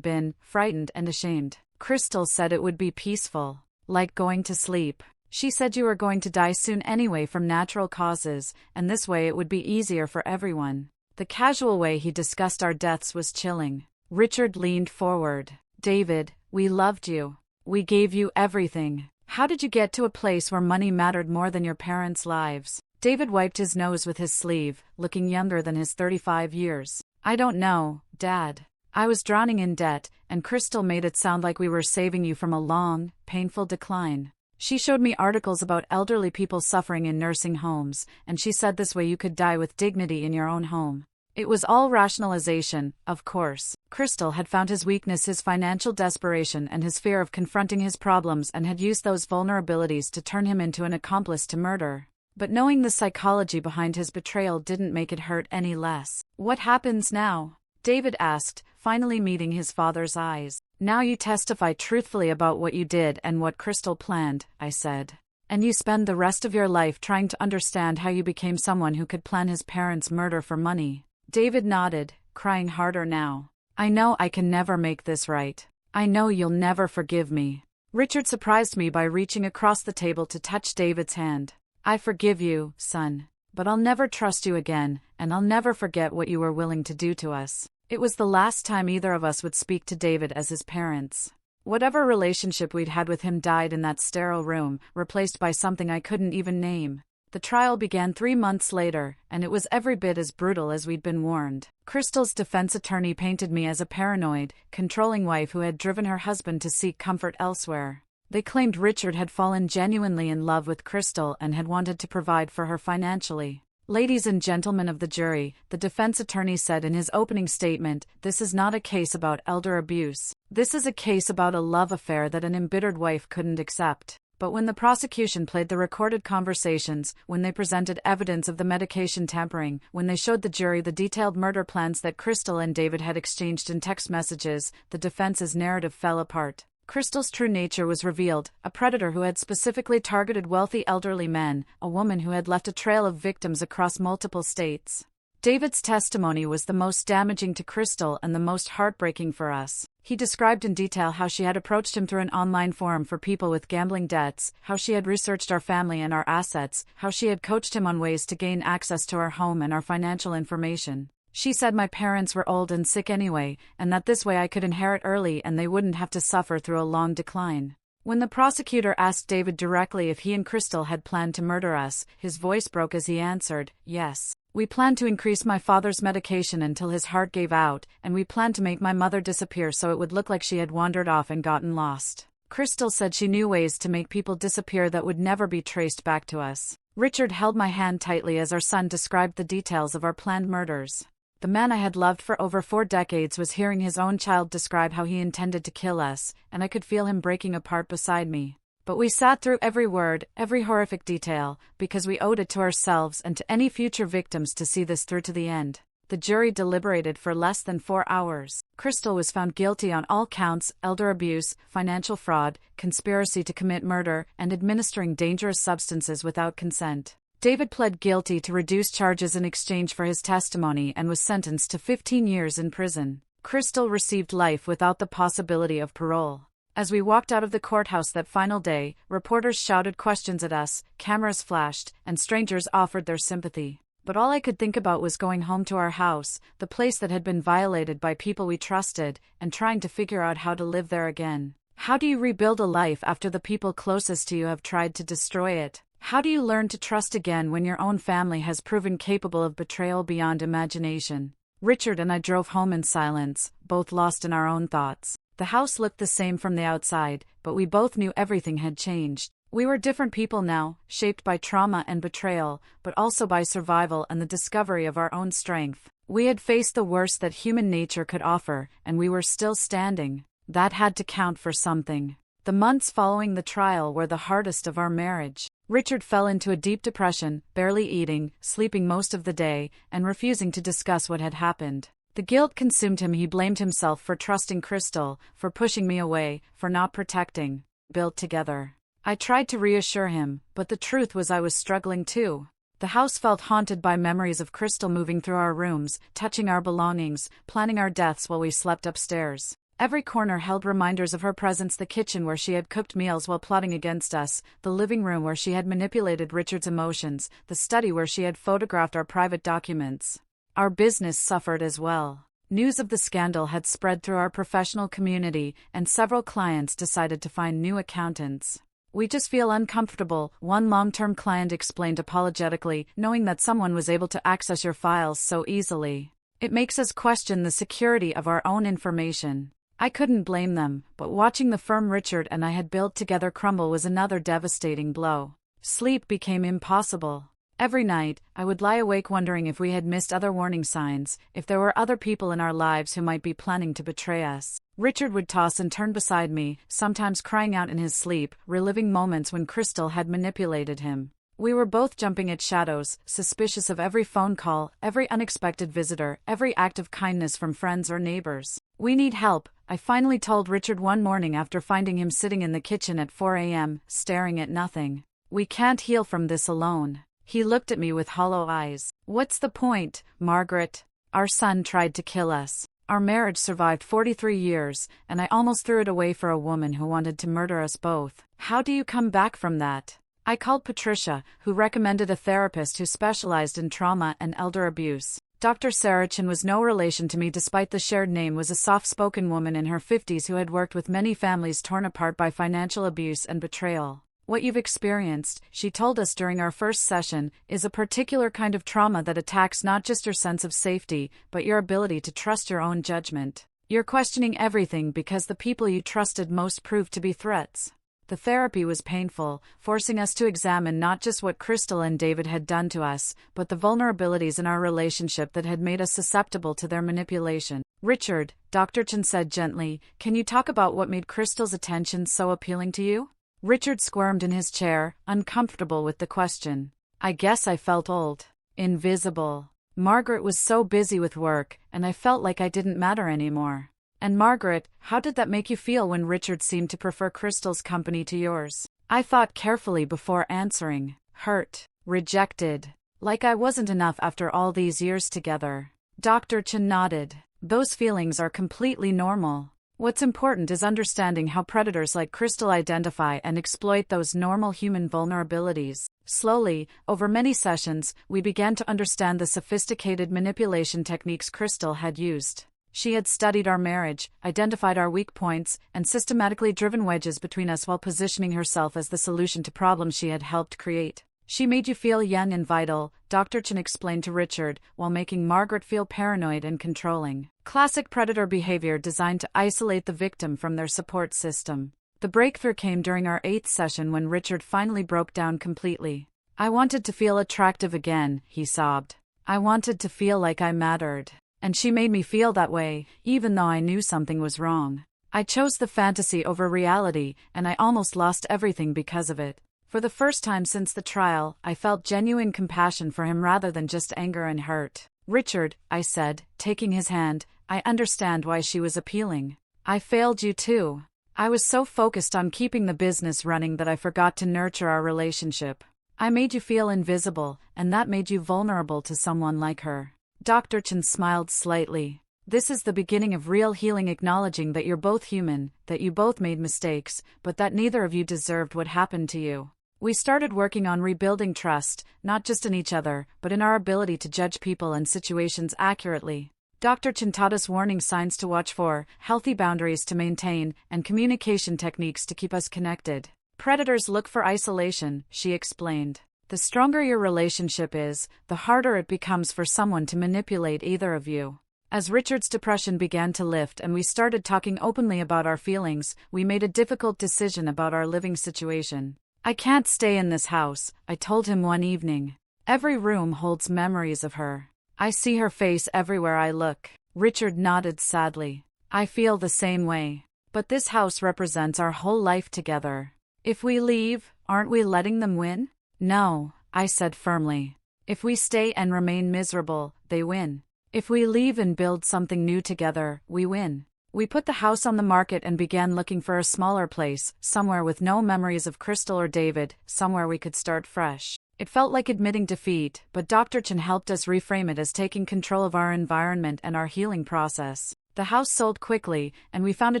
been, frightened and ashamed. Crystal said it would be peaceful, like going to sleep. She said you were going to die soon anyway from natural causes, and this way it would be easier for everyone. The casual way he discussed our deaths was chilling. Richard leaned forward. David, we loved you. We gave you everything. How did you get to a place where money mattered more than your parents' lives? David wiped his nose with his sleeve, looking younger than his 35 years. I don't know, Dad. I was drowning in debt, and Crystal made it sound like we were saving you from a long, painful decline. She showed me articles about elderly people suffering in nursing homes, and she said this way you could die with dignity in your own home. It was all rationalization, of course. Crystal had found his weakness, his financial desperation, and his fear of confronting his problems, and had used those vulnerabilities to turn him into an accomplice to murder. But knowing the psychology behind his betrayal didn't make it hurt any less. What happens now? David asked, finally meeting his father's eyes. Now you testify truthfully about what you did and what Crystal planned, I said. And you spend the rest of your life trying to understand how you became someone who could plan his parents' murder for money. David nodded, crying harder now. I know I can never make this right. I know you'll never forgive me. Richard surprised me by reaching across the table to touch David's hand. I forgive you, son. But I'll never trust you again, and I'll never forget what you were willing to do to us. It was the last time either of us would speak to David as his parents. Whatever relationship we'd had with him died in that sterile room, replaced by something I couldn't even name. The trial began 3 months later, and it was every bit as brutal as we'd been warned. Crystal's defense attorney painted me as a paranoid, controlling wife who had driven her husband to seek comfort elsewhere. They claimed Richard had fallen genuinely in love with Crystal and had wanted to provide for her financially. Ladies and gentlemen of the jury, the defense attorney said in his opening statement, this is not a case about elder abuse. This is a case about a love affair that an embittered wife couldn't accept. But when the prosecution played the recorded conversations, when they presented evidence of the medication tampering, when they showed the jury the detailed murder plans that Crystal and David had exchanged in text messages, the defense's narrative fell apart. Crystal's true nature was revealed, a predator who had specifically targeted wealthy elderly men, a woman who had left a trail of victims across multiple states. David's testimony was the most damaging to Crystal and the most heartbreaking for us. He described in detail how she had approached him through an online forum for people with gambling debts, how she had researched our family and our assets, how she had coached him on ways to gain access to our home and our financial information. She said my parents were old and sick anyway, and that this way I could inherit early and they wouldn't have to suffer through a long decline. When the prosecutor asked David directly if he and Crystal had planned to murder us, his voice broke as he answered, yes. We planned to increase my father's medication until his heart gave out, and we planned to make my mother disappear so it would look like she had wandered off and gotten lost. Crystal said she knew ways to make people disappear that would never be traced back to us. Richard held my hand tightly as our son described the details of our planned murders. The man I had loved for over 4 decades was hearing his own child describe how he intended to kill us, and I could feel him breaking apart beside me. But we sat through every word, every horrific detail, because we owed it to ourselves and to any future victims to see this through to the end. The jury deliberated for less than 4 hours. Crystal was found guilty on all counts: elder abuse, financial fraud, conspiracy to commit murder, and administering dangerous substances without consent. David pled guilty to reduced charges in exchange for his testimony and was sentenced to 15 years in prison. Crystal received life without the possibility of parole. As we walked out of the courthouse that final day, reporters shouted questions at us, cameras flashed, and strangers offered their sympathy. But all I could think about was going home to our house, the place that had been violated by people we trusted, and trying to figure out how to live there again. How do you rebuild a life after the people closest to you have tried to destroy it? How do you learn to trust again when your own family has proven capable of betrayal beyond imagination? Richard and I drove home in silence, both lost in our own thoughts. The house looked the same from the outside, but we both knew everything had changed. We were different people now, shaped by trauma and betrayal, but also by survival and the discovery of our own strength. We had faced the worst that human nature could offer, and we were still standing. That had to count for something. The months following the trial were the hardest of our marriage. Richard fell into a deep depression, barely eating, sleeping most of the day, and refusing to discuss what had happened. The guilt consumed him. He blamed himself for trusting Crystal, for pushing me away, for not protecting. Built together. I tried to reassure him, but the truth was I was struggling too. The house felt haunted by memories of Crystal moving through our rooms, touching our belongings, planning our deaths while we slept upstairs. Every corner held reminders of her presence: the kitchen where she had cooked meals while plotting against us, the living room where she had manipulated Richard's emotions, the study where she had photographed our private documents. Our business suffered as well. News of the scandal had spread through our professional community, and several clients decided to find new accountants. "We just feel uncomfortable," one long-term client explained apologetically, "knowing that someone was able to access your files so easily. It makes us question the security of our own information." I couldn't blame them, but watching the firm Richard and I had built together crumble was another devastating blow. Sleep became impossible. Every night, I would lie awake wondering if we had missed other warning signs, if there were other people in our lives who might be planning to betray us. Richard would toss and turn beside me, sometimes crying out in his sleep, reliving moments when Crystal had manipulated him. We were both jumping at shadows, suspicious of every phone call, every unexpected visitor, every act of kindness from friends or neighbors. "We need help," I finally told Richard one morning after finding him sitting in the kitchen at 4 a.m., staring at nothing. "We can't heal from this alone." He looked at me with hollow eyes. "What's the point, Margaret? Our son tried to kill us. Our marriage survived 43 years, and I almost threw it away for a woman who wanted to murder us both. How do you come back from that?" I called Patricia, who recommended a therapist who specialized in trauma and elder abuse. Dr. Sarachin was no relation to me despite the shared name. Was a soft-spoken woman in her 50s who had worked with many families torn apart by financial abuse and betrayal. "What you've experienced," she told us during our first session, "is a particular kind of trauma that attacks not just your sense of safety, but your ability to trust your own judgment. You're questioning everything because the people you trusted most proved to be threats." The therapy was painful, forcing us to examine not just what Crystal and David had done to us, but the vulnerabilities in our relationship that had made us susceptible to their manipulation. "Richard," Dr. Chen said gently, "can you talk about what made Crystal's attention so appealing to you?" Richard squirmed in his chair, uncomfortable with the question. "I guess I felt old. Invisible. Margaret was so busy with work, and I felt like I didn't matter anymore." "And Margaret, how did that make you feel when Richard seemed to prefer Crystal's company to yours?" I thought carefully before answering. "Hurt. Rejected. Like I wasn't enough after all these years together." Dr. Chen nodded. "Those feelings are completely normal. What's important is understanding how predators like Crystal identify and exploit those normal human vulnerabilities." Slowly, over many sessions, we began to understand the sophisticated manipulation techniques Crystal had used. She had studied our marriage, identified our weak points, and systematically driven wedges between us while positioning herself as the solution to problems she had helped create. "She made you feel young and vital," Dr. Chen explained to Richard, while making Margaret feel paranoid and controlling. Classic predator behavior designed to isolate the victim from their support system. The breakthrough came during our 8th session when Richard finally broke down completely. "I wanted to feel attractive again," he sobbed. "I wanted to feel like I mattered. And she made me feel that way, even though I knew something was wrong. I chose the fantasy over reality, and I almost lost everything because of it." For the first time since the trial, I felt genuine compassion for him rather than just anger and hurt. "Richard," I said, taking his hand, "I understand why she was appealing. I failed you too. I was so focused on keeping the business running that I forgot to nurture our relationship. I made you feel invisible, and that made you vulnerable to someone like her." Dr. Chen smiled slightly. "This is the beginning of real healing, acknowledging that you're both human, that you both made mistakes, but that neither of you deserved what happened to you." We started working on rebuilding trust, not just in each other, but in our ability to judge people and situations accurately. Dr. Chen taught us warning signs to watch for, healthy boundaries to maintain, and communication techniques to keep us connected. "Predators look for isolation," she explained. "The stronger your relationship is, the harder it becomes for someone to manipulate either of you." As Richard's depression began to lift and we started talking openly about our feelings, we made a difficult decision about our living situation. "I can't stay in this house," I told him one evening. "Every room holds memories of her. I see her face everywhere I look." Richard nodded sadly. "I feel the same way. But this house represents our whole life together. If we leave, aren't we letting them win?" "No," I said firmly. "If we stay and remain miserable, they win. If we leave and build something new together, we win. We put the house on the market and began looking for a smaller place, somewhere with no memories of Crystal or David, somewhere we could start fresh. It felt like admitting defeat, but Dr. Chen helped us reframe it as taking control of our environment and our healing process. The house sold quickly, and we found a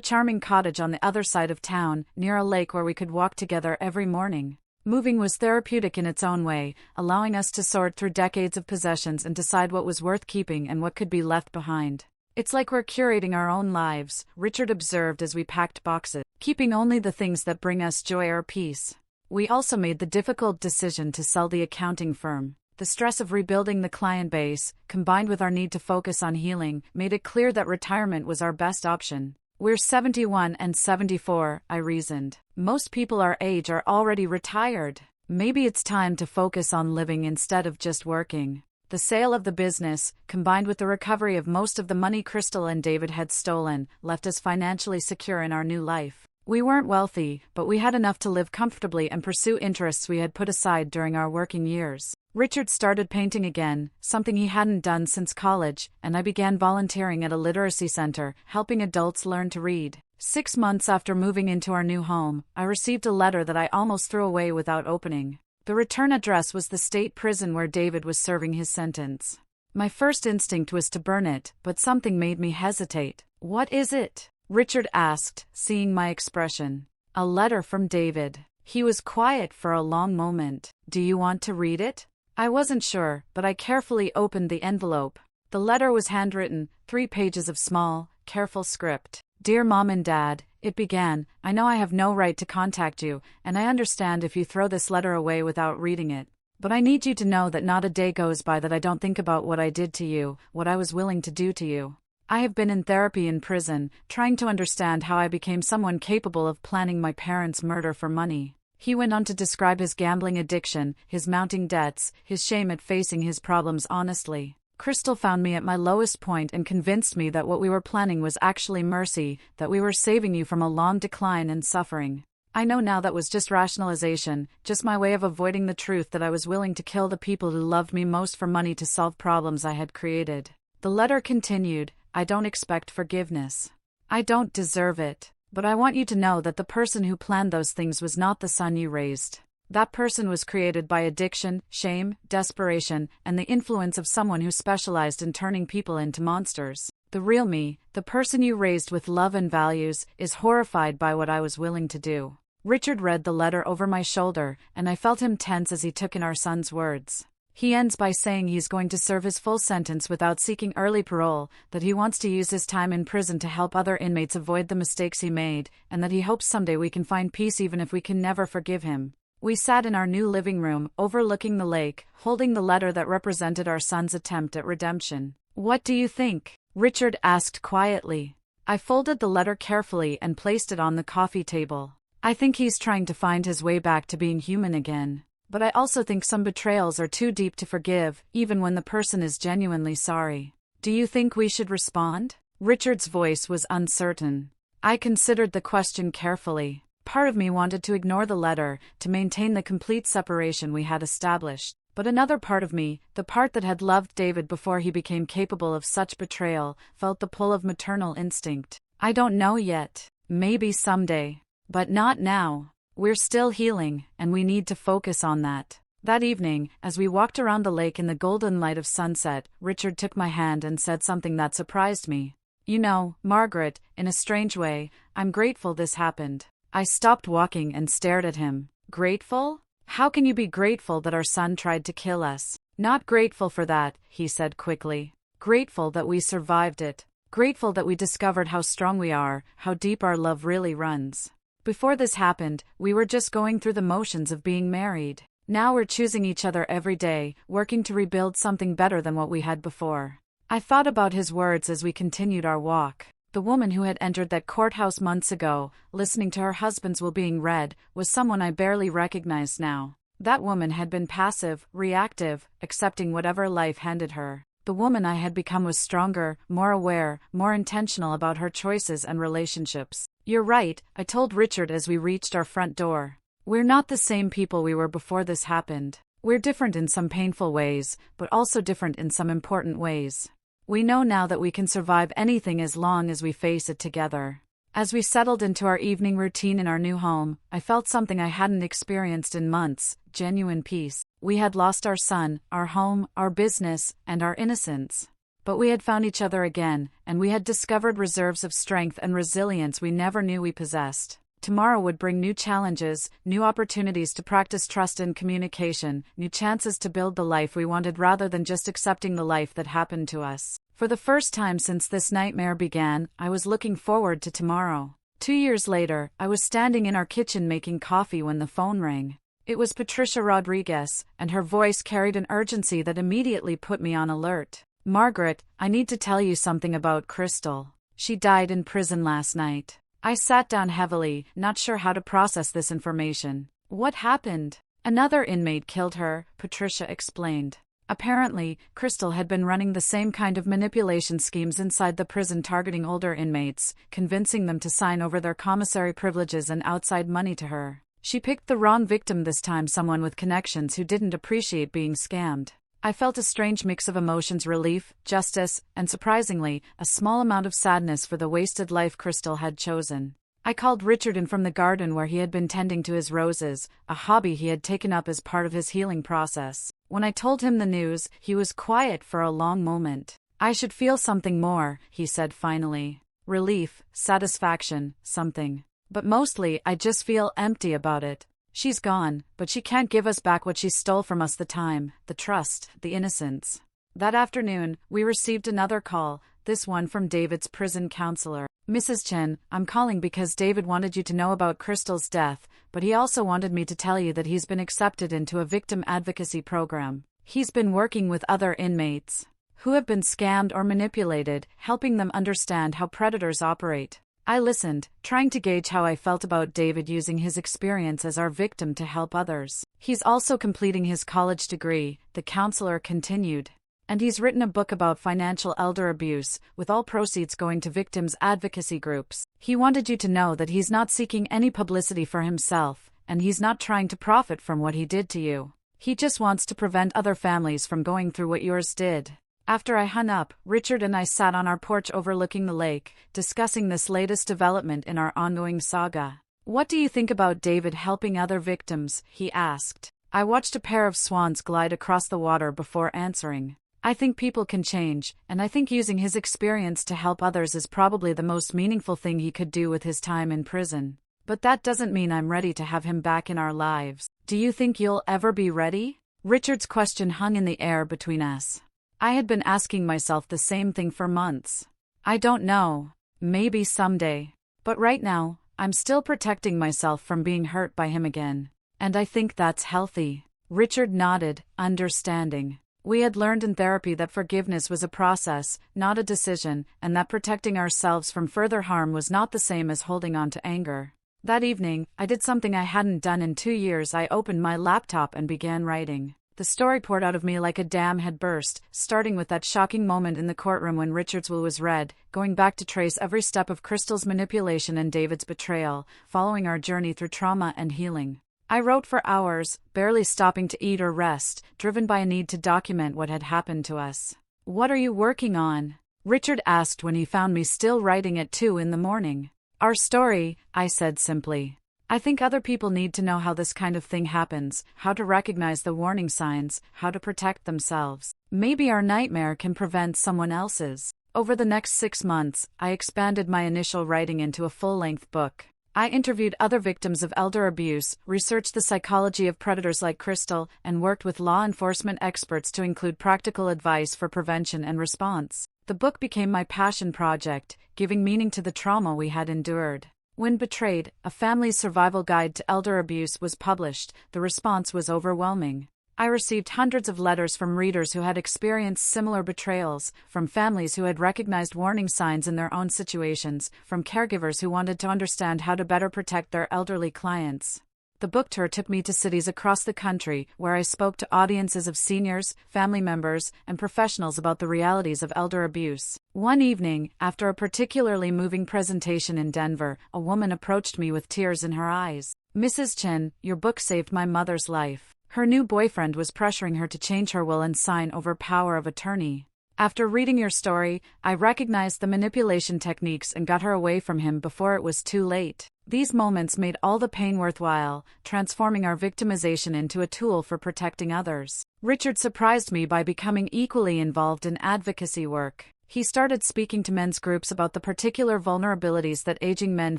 charming cottage on the other side of town, near a lake where we could walk together every morning. Moving was therapeutic in its own way, allowing us to sort through decades of possessions and decide what was worth keeping and what could be left behind. It's like we're curating our own lives, Richard observed as we packed boxes, keeping only the things that bring us joy or peace. We also made the difficult decision to sell the accounting firm. The stress of rebuilding the client base, combined with our need to focus on healing, made it clear that retirement was our best option. We're 71 and 74, I reasoned. Most people our age are already retired. Maybe it's time to focus on living instead of just working. The sale of the business, combined with the recovery of most of the money Crystal and David had stolen, left us financially secure in our new life. We weren't wealthy, but we had enough to live comfortably and pursue interests we had put aside during our working years. Richard started painting again, something he hadn't done since college, and I began volunteering at a literacy center, helping adults learn to read. 6 months after moving into our new home, I received a letter that I almost threw away without opening. The return address was the state prison where David was serving his sentence. My first instinct was to burn it, but something made me hesitate. "What is it?" Richard asked, seeing my expression. "A letter from David." He was quiet for a long moment. "Do you want to read it?" I wasn't sure, but I carefully opened the envelope. The letter was handwritten, 3 pages of small, careful script. "Dear Mom and Dad," it began, "I know I have no right to contact you, and I understand if you throw this letter away without reading it. But I need you to know that not a day goes by that I don't think about what I did to you, what I was willing to do to you. I have been in therapy in prison, trying to understand how I became someone capable of planning my parents' murder for money." He went on to describe his gambling addiction, his mounting debts, his shame at facing his problems honestly. "Crystal found me at my lowest point and convinced me that what we were planning was actually mercy, that we were saving you from a long decline and suffering. I know now that was just rationalization, just my way of avoiding the truth that I was willing to kill the people who loved me most for money to solve problems I had created." The letter continued, "I don't expect forgiveness. I don't deserve it. But I want you to know that the person who planned those things was not the son you raised. That person was created by addiction, shame, desperation, and the influence of someone who specialized in turning people into monsters. The real me, the person you raised with love and values, is horrified by what I was willing to do." Richard read the letter over my shoulder, and I felt him tense as he took in our son's words. He ends by saying he's going to serve his full sentence without seeking early parole, that he wants to use his time in prison to help other inmates avoid the mistakes he made, and that he hopes someday we can find peace even if we can never forgive him. We sat in our new living room, overlooking the lake, holding the letter that represented our son's attempt at redemption. "What do you think?" Richard asked quietly. I folded the letter carefully and placed it on the coffee table. "I think he's trying to find his way back to being human again. But I also think some betrayals are too deep to forgive, even when the person is genuinely sorry. Do you think we should respond?" Richard's voice was uncertain. I considered the question carefully. Part of me wanted to ignore the letter, to maintain the complete separation we had established. But another part of me, the part that had loved David before he became capable of such betrayal, felt the pull of maternal instinct. "I don't know yet. Maybe someday. But not now. We're still healing, and we need to focus on that." That evening, as we walked around the lake in the golden light of sunset, Richard took my hand and said something that surprised me. "You know, Margaret, in a strange way, I'm grateful this happened." I stopped walking and stared at him. "Grateful? How can you be grateful that our son tried to kill us?" "Not grateful for that," he said quickly. "Grateful that we survived it. Grateful that we discovered how strong we are, how deep our love really runs. Before this happened, we were just going through the motions of being married. Now we're choosing each other every day, working to rebuild something better than what we had before." I thought about his words as we continued our walk. The woman who had entered that courthouse months ago, listening to her husband's will being read, was someone I barely recognized now. That woman had been passive, reactive, accepting whatever life handed her. The woman I had become was stronger, more aware, more intentional about her choices and relationships. "You're right," I told Richard as we reached our front door. "We're not the same people we were before this happened. We're different in some painful ways, but also different in some important ways." We know now that we can survive anything as long as we face it together. As we settled into our evening routine in our new home, I felt something I hadn't experienced in months: genuine peace. We had lost our son, our home, our business, and our innocence. But we had found each other again, and we had discovered reserves of strength and resilience we never knew we possessed. Tomorrow would bring new challenges, new opportunities to practice trust and communication, new chances to build the life we wanted rather than just accepting the life that happened to us. For the first time since this nightmare began, I was looking forward to tomorrow. 2 years later, I was standing in our kitchen making coffee when the phone rang. It was Patricia Rodriguez, and her voice carried an urgency that immediately put me on alert. "Margaret, I need to tell you something about Crystal. She died in prison last night." I sat down heavily, not sure how to process this information. "What happened?" "Another inmate killed her," Patricia explained. Apparently, Crystal had been running the same kind of manipulation schemes inside the prison, targeting older inmates, convincing them to sign over their commissary privileges and outside money to her. She picked the wrong victim this time, someone with connections who didn't appreciate being scammed. I felt a strange mix of emotions: relief, justice, and surprisingly, a small amount of sadness for the wasted life Crystal had chosen. I called Richard in from the garden where he had been tending to his roses, a hobby he had taken up as part of his healing process. When I told him the news, he was quiet for a long moment. "I should feel something more," he said finally. "Relief, satisfaction, something. But mostly, I just feel empty about it. She's gone, but she can't give us back what she stole from us: the time, the trust, the innocence." That afternoon, we received another call, this one from David's prison counselor. "Mrs. Chen, I'm calling because David wanted you to know about Crystal's death, but he also wanted me to tell you that he's been accepted into a victim advocacy program. He's been working with other inmates who have been scammed or manipulated, helping them understand how predators operate." I listened, trying to gauge how I felt about David using his experience as our victim to help others. "He's also completing his college degree," the counselor continued. "And he's written a book about financial elder abuse, with all proceeds going to victims' advocacy groups. He wanted you to know that he's not seeking any publicity for himself, and he's not trying to profit from what he did to you. He just wants to prevent other families from going through what yours did." After I hung up, Richard and I sat on our porch overlooking the lake, discussing this latest development in our ongoing saga. "What do you think about David helping other victims?" he asked. I watched a pair of swans glide across the water before answering. "I think people can change, and I think using his experience to help others is probably the most meaningful thing he could do with his time in prison. But that doesn't mean I'm ready to have him back in our lives." "Do you think you'll ever be ready?" Richard's question hung in the air between us. I had been asking myself the same thing for months. "I don't know. Maybe someday. But right now, I'm still protecting myself from being hurt by him again. And I think that's healthy." Richard nodded, understanding. We had learned in therapy that forgiveness was a process, not a decision, and that protecting ourselves from further harm was not the same as holding on to anger. That evening, I did something I hadn't done in 2 years. I opened my laptop and began writing. The story poured out of me like a dam had burst, starting with that shocking moment in the courtroom when Richard's will was read, going back to trace every step of Crystal's manipulation and David's betrayal, following our journey through trauma and healing. I wrote for hours, barely stopping to eat or rest, driven by a need to document what had happened to us. "What are you working on?" Richard asked when he found me still writing at 2 in the morning. "Our story," I said simply. "I think other people need to know how this kind of thing happens, how to recognize the warning signs, how to protect themselves. Maybe our nightmare can prevent someone else's." Over the next 6 months, I expanded my initial writing into a full-length book. I interviewed other victims of elder abuse, researched the psychology of predators like Crystal, and worked with law enforcement experts to include practical advice for prevention and response. The book became my passion project, giving meaning to the trauma we had endured. When Betrayed, a family's survival guide to elder abuse was published, the response was overwhelming. I received hundreds of letters from readers who had experienced similar betrayals, from families who had recognized warning signs in their own situations, from caregivers who wanted to understand how to better protect their elderly clients. The book tour took me to cities across the country, where I spoke to audiences of seniors, family members, and professionals about the realities of elder abuse. One evening, after a particularly moving presentation in Denver, a woman approached me with tears in her eyes. "Mrs. Chen, your book saved my mother's life. Her new boyfriend was pressuring her to change her will and sign over power of attorney. After reading your story, I recognized the manipulation techniques and got her away from him before it was too late. These moments made all the pain worthwhile, transforming our victimization into a tool for protecting others. Richard surprised me by becoming equally involved in advocacy work. He started speaking to men's groups about the particular vulnerabilities that aging men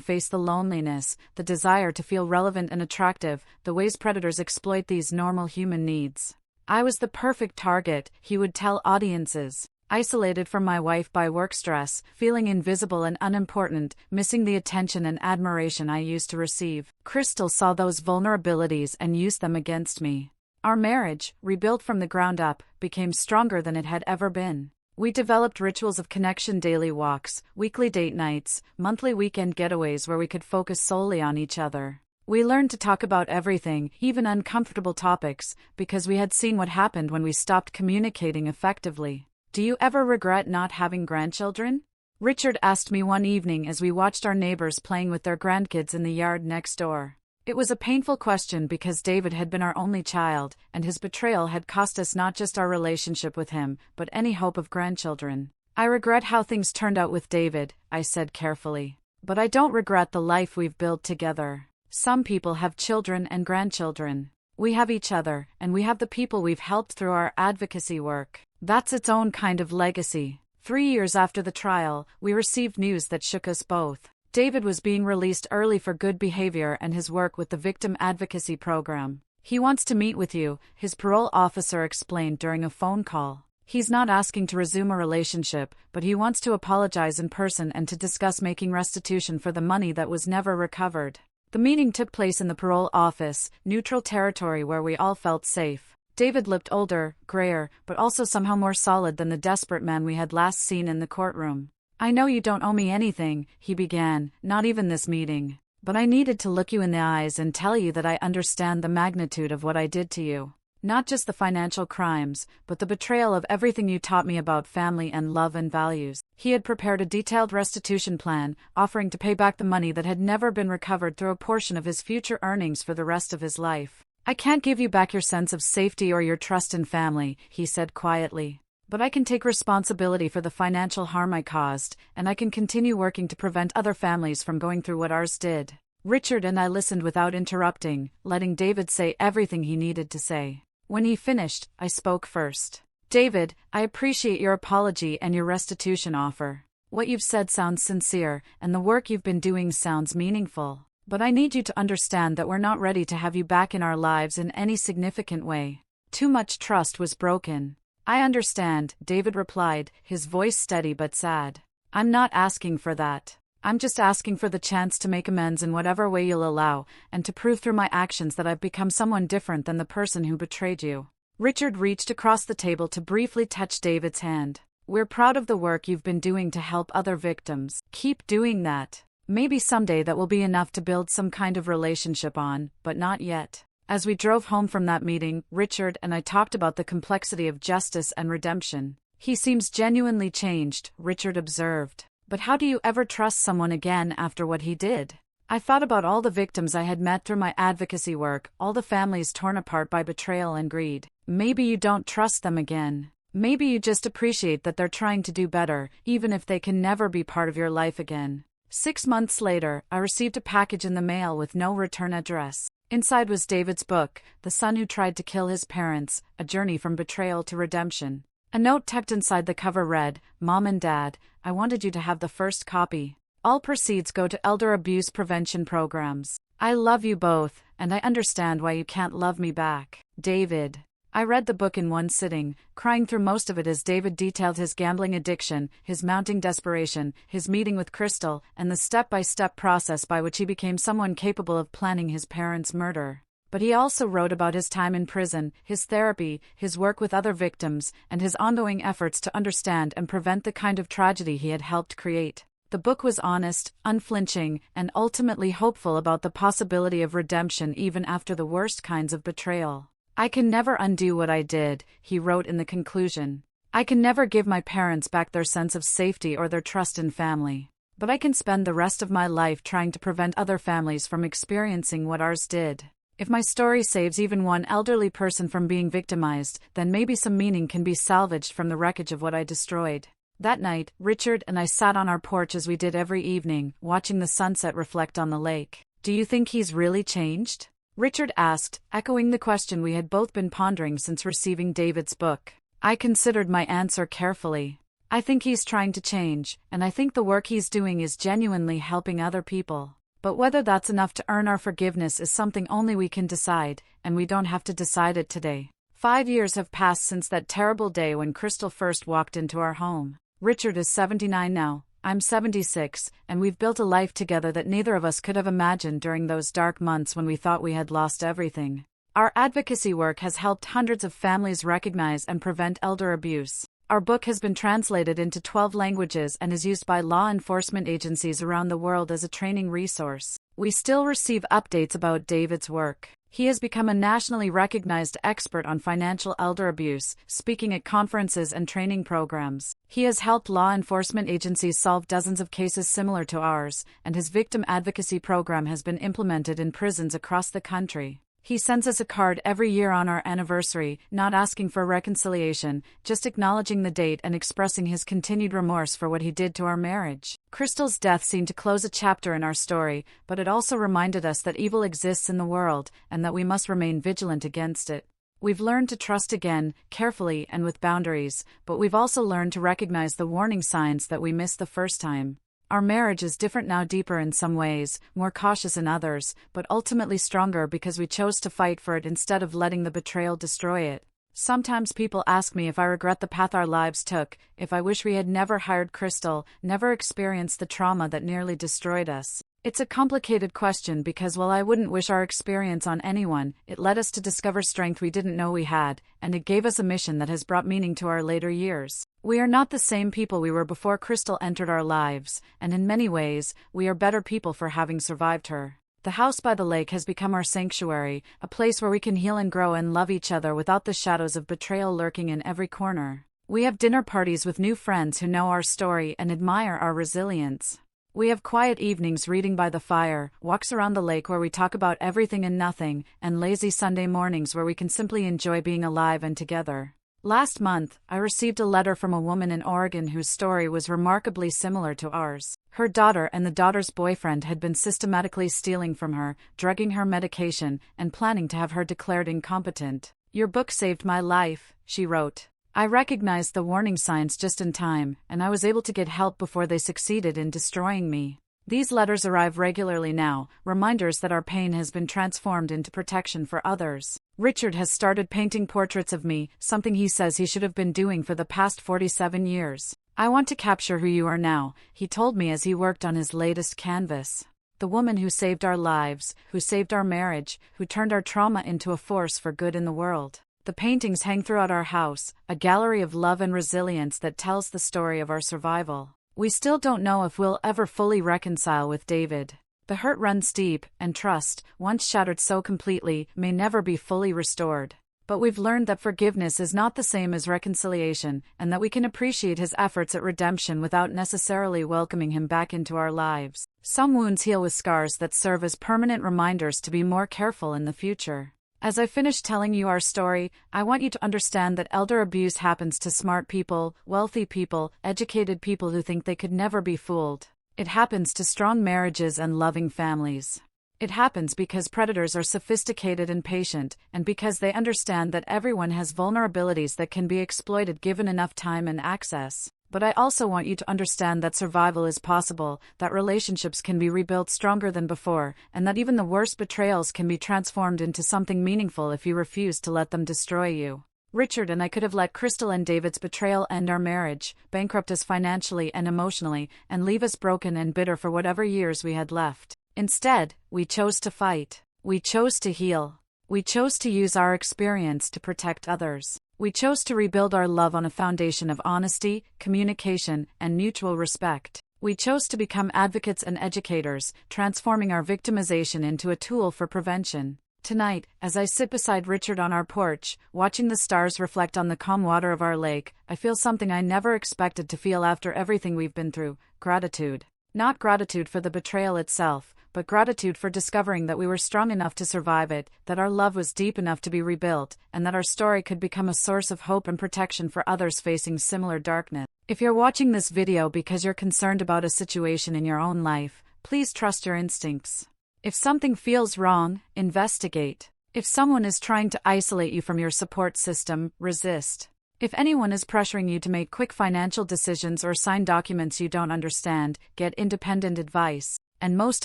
face: the loneliness, the desire to feel relevant and attractive, the ways predators exploit these normal human needs. I was the perfect target, he would tell audiences. Isolated from my wife by work stress, feeling invisible and unimportant, missing the attention and admiration I used to receive. Crystal saw those vulnerabilities and used them against me. Our marriage, rebuilt from the ground up, became stronger than it had ever been. We developed rituals of connection: daily walks, weekly date nights, monthly weekend getaways where we could focus solely on each other. We learned to talk about everything, even uncomfortable topics, because we had seen what happened when we stopped communicating effectively. Do you ever regret not having grandchildren? Richard asked me one evening as we watched our neighbors playing with their grandkids in the yard next door. It was a painful question because David had been our only child, and his betrayal had cost us not just our relationship with him, but any hope of grandchildren. I regret how things turned out with David, I said carefully. But I don't regret the life we've built together. Some people have children and grandchildren. We have each other, and we have the people we've helped through our advocacy work. That's its own kind of legacy. 3 years after the trial, we received news that shook us both. David was being released early for good behavior and his work with the Victim Advocacy Program. He wants to meet with you, his parole officer explained during a phone call. He's not asking to resume a relationship, but he wants to apologize in person and to discuss making restitution for the money that was never recovered. The meeting took place in the parole office, neutral territory where we all felt safe. David looked older, grayer, but also somehow more solid than the desperate man we had last seen in the courtroom. I know you don't owe me anything, he began, not even this meeting. But I needed to look you in the eyes and tell you that I understand the magnitude of what I did to you. Not just the financial crimes, but the betrayal of everything you taught me about family and love and values. He had prepared a detailed restitution plan, offering to pay back the money that had never been recovered through a portion of his future earnings for the rest of his life. I can't give you back your sense of safety or your trust in family, he said quietly. But I can take responsibility for the financial harm I caused, and I can continue working to prevent other families from going through what ours did. Richard and I listened without interrupting, letting David say everything he needed to say. When he finished, I spoke first. David, I appreciate your apology and your restitution offer. What you've said sounds sincere, and the work you've been doing sounds meaningful. But I need you to understand that we're not ready to have you back in our lives in any significant way. Too much trust was broken. I understand, David replied, his voice steady but sad. I'm not asking for that. I'm just asking for the chance to make amends in whatever way you'll allow, and to prove through my actions that I've become someone different than the person who betrayed you. Richard reached across the table to briefly touch David's hand. We're proud of the work you've been doing to help other victims. Keep doing that. Maybe someday that will be enough to build some kind of relationship on, but not yet. As we drove home from that meeting, Richard and I talked about the complexity of justice and redemption. He seems genuinely changed, Richard observed. But how do you ever trust someone again after what he did? I thought about all the victims I had met through my advocacy work, all the families torn apart by betrayal and greed. Maybe you don't trust them again. Maybe you just appreciate that they're trying to do better, even if they can never be part of your life again. 6 months later, I received a package in the mail with no return address. Inside was David's book, The Son Who Tried to Kill His Parents, A Journey from Betrayal to Redemption. A note tucked inside the cover read, Mom and Dad, I wanted you to have the first copy. All proceeds go to elder abuse prevention programs. I love you both, and I understand why you can't love me back. David. I read the book in one sitting, crying through most of it as David detailed his gambling addiction, his mounting desperation, his meeting with Crystal, and the step-by-step process by which he became someone capable of planning his parents' murder. But he also wrote about his time in prison, his therapy, his work with other victims, and his ongoing efforts to understand and prevent the kind of tragedy he had helped create. The book was honest, unflinching, and ultimately hopeful about the possibility of redemption even after the worst kinds of betrayal. I can never undo what I did, he wrote in the conclusion. I can never give my parents back their sense of safety or their trust in family. But I can spend the rest of my life trying to prevent other families from experiencing what ours did. If my story saves even one elderly person from being victimized, then maybe some meaning can be salvaged from the wreckage of what I destroyed. That night, Richard and I sat on our porch as we did every evening, watching the sunset reflect on the lake. "Do you think he's really changed?" Richard asked, echoing the question we had both been pondering since receiving David's book. I considered my answer carefully. I think he's trying to change, and I think the work he's doing is genuinely helping other people. But whether that's enough to earn our forgiveness is something only we can decide, and we don't have to decide it today. 5 years have passed since that terrible day when Crystal first walked into our home. Richard is 79 now, I'm 76, and we've built a life together that neither of us could have imagined during those dark months when we thought we had lost everything. Our advocacy work has helped hundreds of families recognize and prevent elder abuse. Our book has been translated into 12 languages and is used by law enforcement agencies around the world as a training resource. We still receive updates about David's work. He has become a nationally recognized expert on financial elder abuse, speaking at conferences and training programs. He has helped law enforcement agencies solve dozens of cases similar to ours, and his victim advocacy program has been implemented in prisons across the country. He sends us a card every year on our anniversary, not asking for reconciliation, just acknowledging the date and expressing his continued remorse for what he did to our marriage. Crystal's death seemed to close a chapter in our story, but it also reminded us that evil exists in the world, and that we must remain vigilant against it. We've learned to trust again, carefully and with boundaries, but we've also learned to recognize the warning signs that we missed the first time. Our marriage is different now, deeper in some ways, more cautious in others, but ultimately stronger because we chose to fight for it instead of letting the betrayal destroy it. Sometimes people ask me if I regret the path our lives took, if I wish we had never hired Crystal, never experienced the trauma that nearly destroyed us. It's a complicated question because while I wouldn't wish our experience on anyone, it led us to discover strength we didn't know we had, and it gave us a mission that has brought meaning to our later years. We are not the same people we were before Crystal entered our lives, and in many ways, we are better people for having survived her. The house by the lake has become our sanctuary, a place where we can heal and grow and love each other without the shadows of betrayal lurking in every corner. We have dinner parties with new friends who know our story and admire our resilience. We have quiet evenings reading by the fire, walks around the lake where we talk about everything and nothing, and lazy Sunday mornings where we can simply enjoy being alive and together. Last month, I received a letter from a woman in Oregon whose story was remarkably similar to ours. Her daughter and the daughter's boyfriend had been systematically stealing from her, drugging her medication, and planning to have her declared incompetent. "Your book saved my life," she wrote. "I recognized the warning signs just in time, and I was able to get help before they succeeded in destroying me." These letters arrive regularly now, reminders that our pain has been transformed into protection for others. Richard has started painting portraits of me, something he says he should have been doing for the past 47 years. "I want to capture who you are now," he told me as he worked on his latest canvas. The woman who saved our lives, who saved our marriage, who turned our trauma into a force for good in the world. The paintings hang throughout our house, a gallery of love and resilience that tells the story of our survival. We still don't know if we'll ever fully reconcile with David. The hurt runs deep, and trust, once shattered so completely, may never be fully restored. But we've learned that forgiveness is not the same as reconciliation, and that we can appreciate his efforts at redemption without necessarily welcoming him back into our lives. Some wounds heal with scars that serve as permanent reminders to be more careful in the future. As I finish telling you our story, I want you to understand that elder abuse happens to smart people, wealthy people, educated people who think they could never be fooled. It happens to strong marriages and loving families. It happens because predators are sophisticated and patient, and because they understand that everyone has vulnerabilities that can be exploited given enough time and access. But I also want you to understand that survival is possible, that relationships can be rebuilt stronger than before, and that even the worst betrayals can be transformed into something meaningful if you refuse to let them destroy you. Richard and I could have let Crystal and David's betrayal end our marriage, bankrupt us financially and emotionally, and leave us broken and bitter for whatever years we had left. Instead, we chose to fight. We chose to heal. We chose to use our experience to protect others. We chose to rebuild our love on a foundation of honesty, communication, and mutual respect. We chose to become advocates and educators, transforming our victimization into a tool for prevention. Tonight, as I sit beside Richard on our porch, watching the stars reflect on the calm water of our lake, I feel something I never expected to feel after everything we've been through: gratitude. Not gratitude for the betrayal itself, but gratitude for discovering that we were strong enough to survive it, that our love was deep enough to be rebuilt, and that our story could become a source of hope and protection for others facing similar darkness. If you're watching this video because you're concerned about a situation in your own life, please trust your instincts. If something feels wrong, investigate. If someone is trying to isolate you from your support system, resist. If anyone is pressuring you to make quick financial decisions or sign documents you don't understand, get independent advice. And most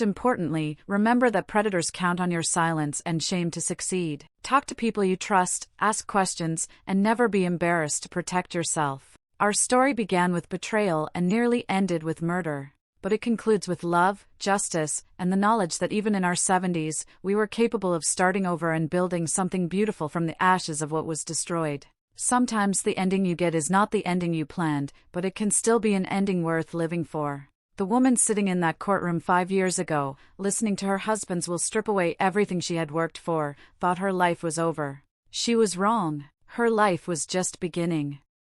importantly, remember that predators count on your silence and shame to succeed. Talk to people you trust, ask questions, and never be embarrassed to protect yourself. Our story began with betrayal and nearly ended with murder. But it concludes with love, justice, and the knowledge that even in our 70s, we were capable of starting over and building something beautiful from the ashes of what was destroyed. Sometimes the ending you get is not the ending you planned, but it can still be an ending worth living for. The woman sitting in that courtroom 5 years ago, listening to her husband's will strip away everything she had worked for, thought her life was over. She was wrong. Her life was just beginning.